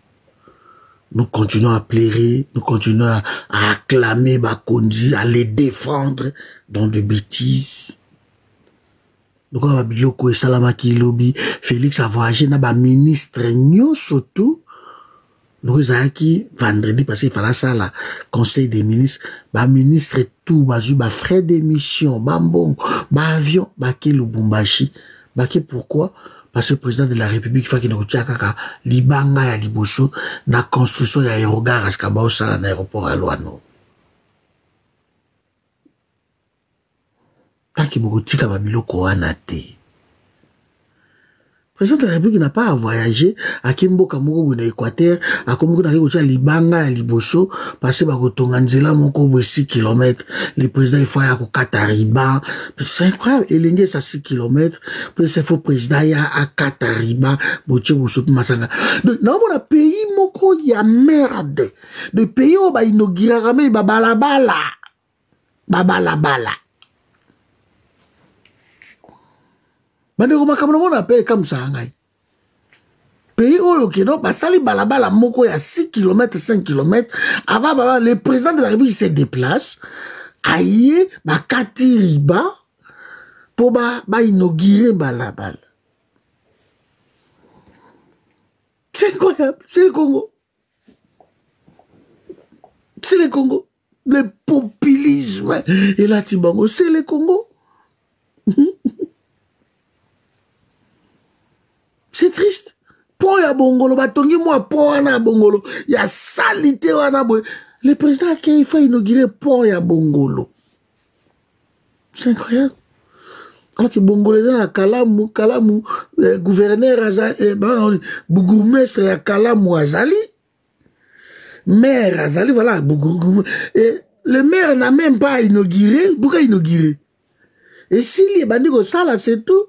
Nous continuons à plairer, nous continuons à acclamer Bakondi, à les défendre dans de bêtises. Donc, on va biloko et Salamaki lobby, Félix a voyagé dans le ministre surtout. Nous avons qui vendredi parce qu'il fallait ça là, conseil des ministres, ministre tout, frais d'émission, bon, avion, Lubumbashi, pourquoi? Parce que le président de la République fait qu'il ne retient qu'à Libanga et Liboso, la construction de l'aérogare à Skabao, ça, l'aéroport à Loano. Tant qu'il me retient qu'à Biloko Anate. Le président de la République n'a pas à voyager à Kimbo Kamoko ou l'Équateur, à Komoko à Libanga et Liboso, passer par Tonganzela, Moko 6 km. Le président, il faut aller à Katariba. C'est incroyable. Et l'Indien, c'est 6 km. Puis, c'est faux président, il y a à Katariba, Boche, Boussopi, Masanga. Donc, non, mon pays, Moko, il y a merde. Le pays, où, inaugurera, mais, Babalabala. Bandeko makambo na paye comme ça ngai. Pays oyo keno basali balabala moko ya 6 km 5 km avant le président de la République se déplace aye bakati riba pour inaugurer balabala. C'est incroyable, c'est le Congo. C'est le Congo. Le populisme et la Tibango, c'est le Congo. C'est triste. Pont ya bongolo, batongi moi pont wana bongolo. Ya salité wana boy. Le président qui il faut inaugurer pont ya bongolo. C'est incroyable. Alors que bongolo ya Kalamu, gouverneur azali, bourgmestre ya Kalamu azali. Maire azali, voilà, et le maire n'a même pas inauguré. Pourquoi inaugurer? Et s'il y a ça là, c'est tout.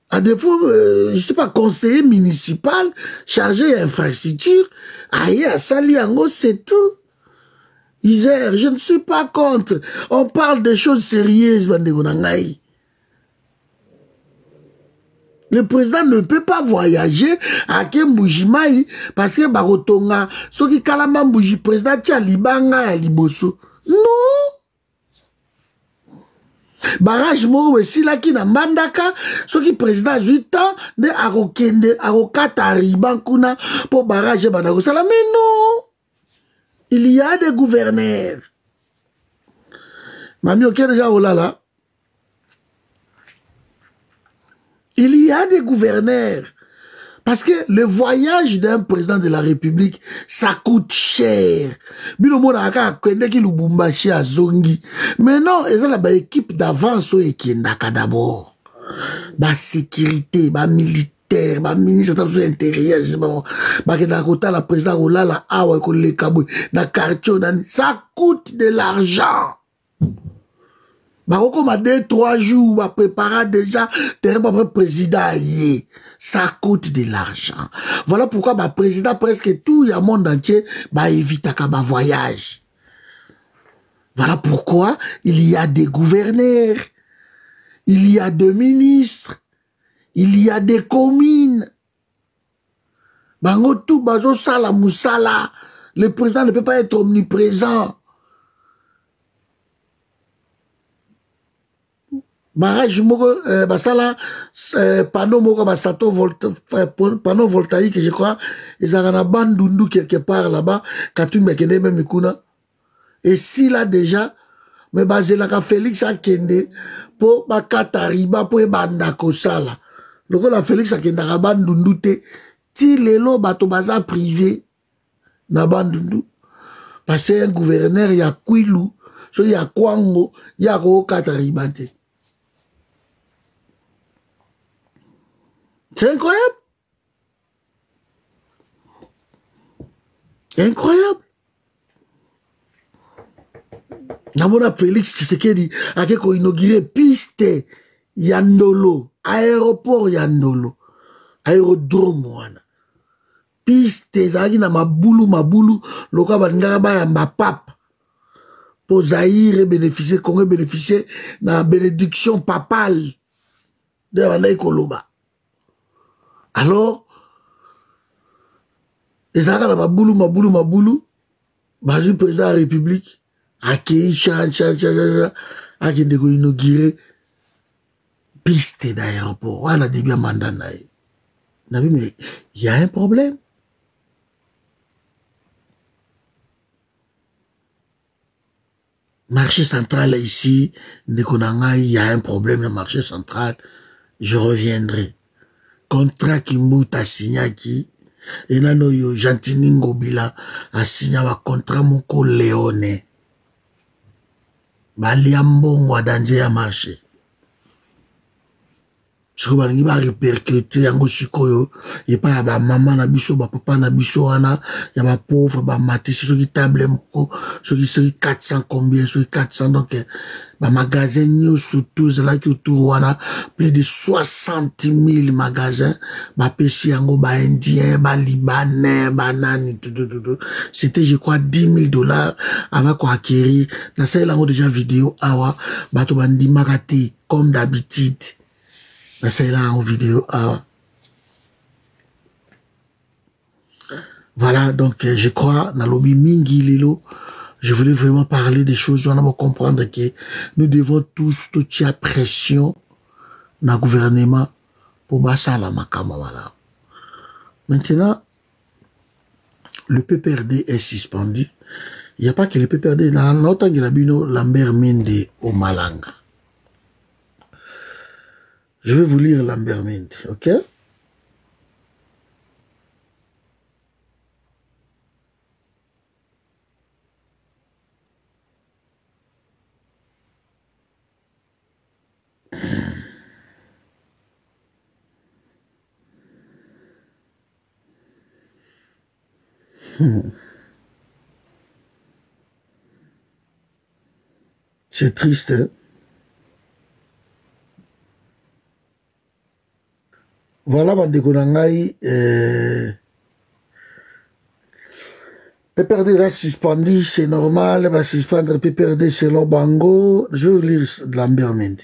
À défaut, je ne sais pas, conseiller municipal, chargé d'infrastructure, aïe, à Saliango, c'est tout. Isère, je ne suis pas contre. On parle de choses sérieuses, Bandego Nangaï. Le président ne peut pas voyager à Kemboujimaï parce que Barotonga, ce qui kalama Mbouji, président tia libanga ya liboso. Non. Barrage mo si la ki na mandaka, ce qui président 8 ans de arokende, arokata riban kuna pour barrage bandako sala. Mais non. Il y a des gouverneurs. Mami, ok déjà oh là là. Il y a des gouverneurs. Parce que le voyage d'un président de la République, ça coûte cher. Maintenant, ils ont une équipe d'avance qui est d'abord. La sécurité, la militaire, la ministre de l'Intérieur, la présidente, ça coûte de l'argent. Comme à 2-3 jours, va préparer déjà le président. Ça coûte de l'argent. Voilà pourquoi le président, presque tout le monde entier, évite un voyage. Voilà pourquoi il y a des gouverneurs, il y a des ministres, il y a des communes. Bango tout, bazo sala moussala. Le président ne peut pas être omniprésent. Barrage moko basala panneau moko basato panneau voltaïque je crois ils ont un bandundu quelque part là-bas katumba kende même kuna et si là déjà mais basela ka Félix akende po bakata riba po banda ko sala loko la Félix akenda ka bandundu te ti lelo bato baza privé na bandundu parce que un gouverneur ya Kwilu so ya Kwango ya ko kata riba te. C'est incroyable. Incroyable. Namona Félix Tshisekedi a inauguré piste Yandolo, aéroport Yandolo, aérodrome wana. Piste zaki na mabulu loka bandanga ba yamba pape. Pour Zaïre bénéficier, Congo bénéficier na bénédiction papale de Wanaï Koloba. Alors, les Arabes, maboulou, le président de la République, a inauguré piste d'aéroport. On a début à mandat. Mais il y a un problème. Marché central ici, il y a un problème le marché central. Je reviendrai. Contrat qui moute à signer qui et nano yo Gentini Ngobila a signé un contrat moko Léone baliambongo adanze ya marché siko balingi ba répercuter yango sikoyo yepa ya ba mama na biso ba papa na biso wana ya ba pauvre ba matisi soki table moko soki 400 combien soki 400 donc ba magasin nyonso tous là qui autour wana plus de 60 000 magasins ba pesi yango ba indien ba libanais ba nani tout c'était je crois $10,000 avant qu'on acquérir na ça là déjà vidéo awa bato bandi makati comme d'habitude. Mais c'est là en vidéo. Voilà, donc je crois, dans lobby Mingi Lilo, je voulais vraiment parler des choses, on va comprendre que nous devons tous toucher pression dans le gouvernement pour basa la makama. Voilà. Maintenant, le PPRD est suspendu. Il n'y a pas que le PPRD, dans l'autre il y a Lambert Mende au Malanga. Je vais vous lire Lambert Mende, ok? C'est triste, hein? Voilà, bandeko nangai, PPRD va suspendu, c'est normal, va suspendre PPRD selon Bango. Je vais lire Lambert Mende.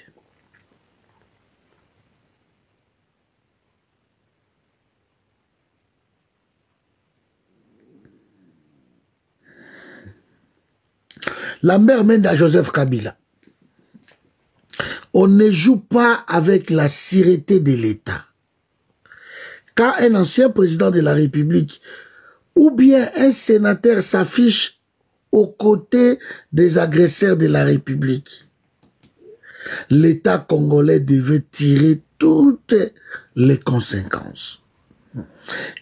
Lambert Mende à Joseph Kabila. On ne joue pas avec la sûreté de l'État. Quand un ancien président de la République ou bien un sénateur s'affiche aux côtés des agresseurs de la République, l'État congolais devait tirer toutes les conséquences.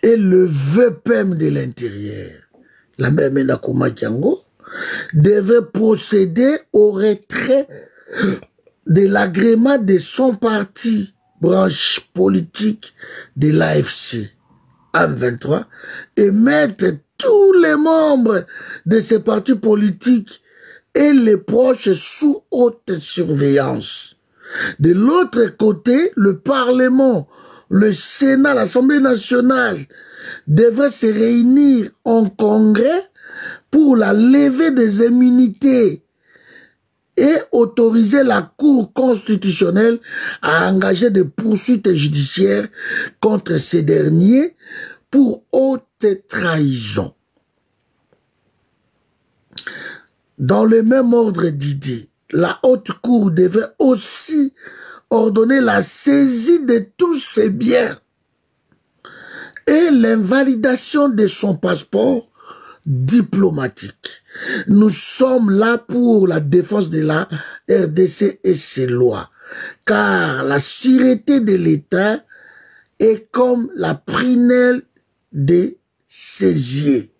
Et le VPM de l'intérieur, la même Nakuma Kiango, devait procéder au retrait de l'agrément de son parti, branche politique de l'AFC, M23, et mettre tous les membres de ces partis politiques et les proches sous haute surveillance. De l'autre côté, le Parlement, le Sénat, l'Assemblée nationale devraient se réunir en congrès pour la levée des immunités et autoriser la Cour constitutionnelle à engager des poursuites judiciaires contre ces derniers pour haute trahison. Dans le même ordre d'idées, la Haute Cour devait aussi ordonner la saisie de tous ses biens et l'invalidation de son passeport diplomatique. Nous sommes là pour la défense de la RDC et ses lois, car la sûreté de l'État est comme la prunelle des césiers.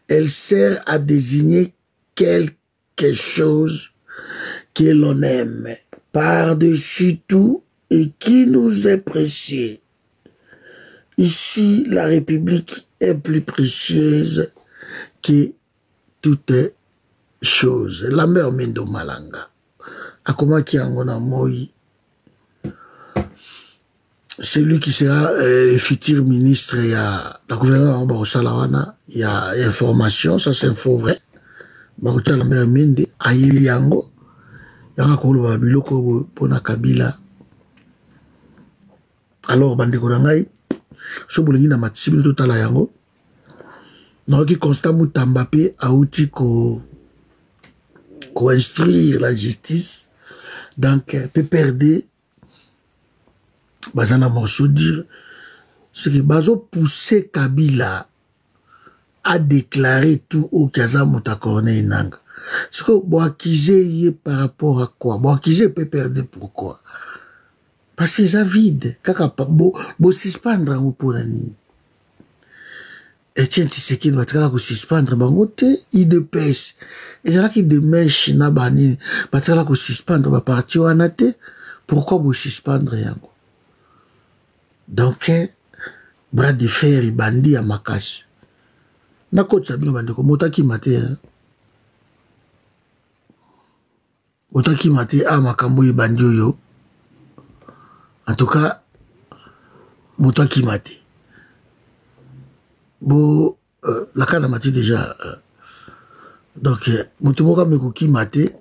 Elle sert à désigner quelque chose que l'on aime par-dessus tout et qui nous est précieux. Ici, la République est plus précieuse que toute chose. La mère Mendo Malanga. Akoma Kiangona Moi, celui qui sera le futur ministre, il y a la gouvernement Barosalawana, il y a information, ça c'est faux vrai. Barota la mère Mende, Ayili Yango, Yanga Kolo Babiloko Pona Kabila. Alors, Bandeko Rangai, so bolingi na matisibi totala yango. Donc, Constant Mutamba pe auti ko instruire la justice. Donc, PPRD, bazana morceau dire, c'est que bazo pousser Kabila à déclarer tout au Kaza Mutakorne Inanga. C'est que bo accuser par rapport à quoi? Bo accuser PPRD pourquoi? Parce que ça vide. Kaka bo suspendre en ponani. Etienne Tshisekedi batala ko suspendre bango te IDPS. Et là qui demèche na bani batala ko suspendre ba parti wana te. Pourquoi bo suspendre yango? Donc bras de fer et bandi à Makashi. Na kotsa bino bandeko motaki mate. Motaki mate a makambo e bandi oyo. En tout cas, motaki mate. Bon, la canne m'a dit déjà. Donc, Moutumoka Mekoki Mate,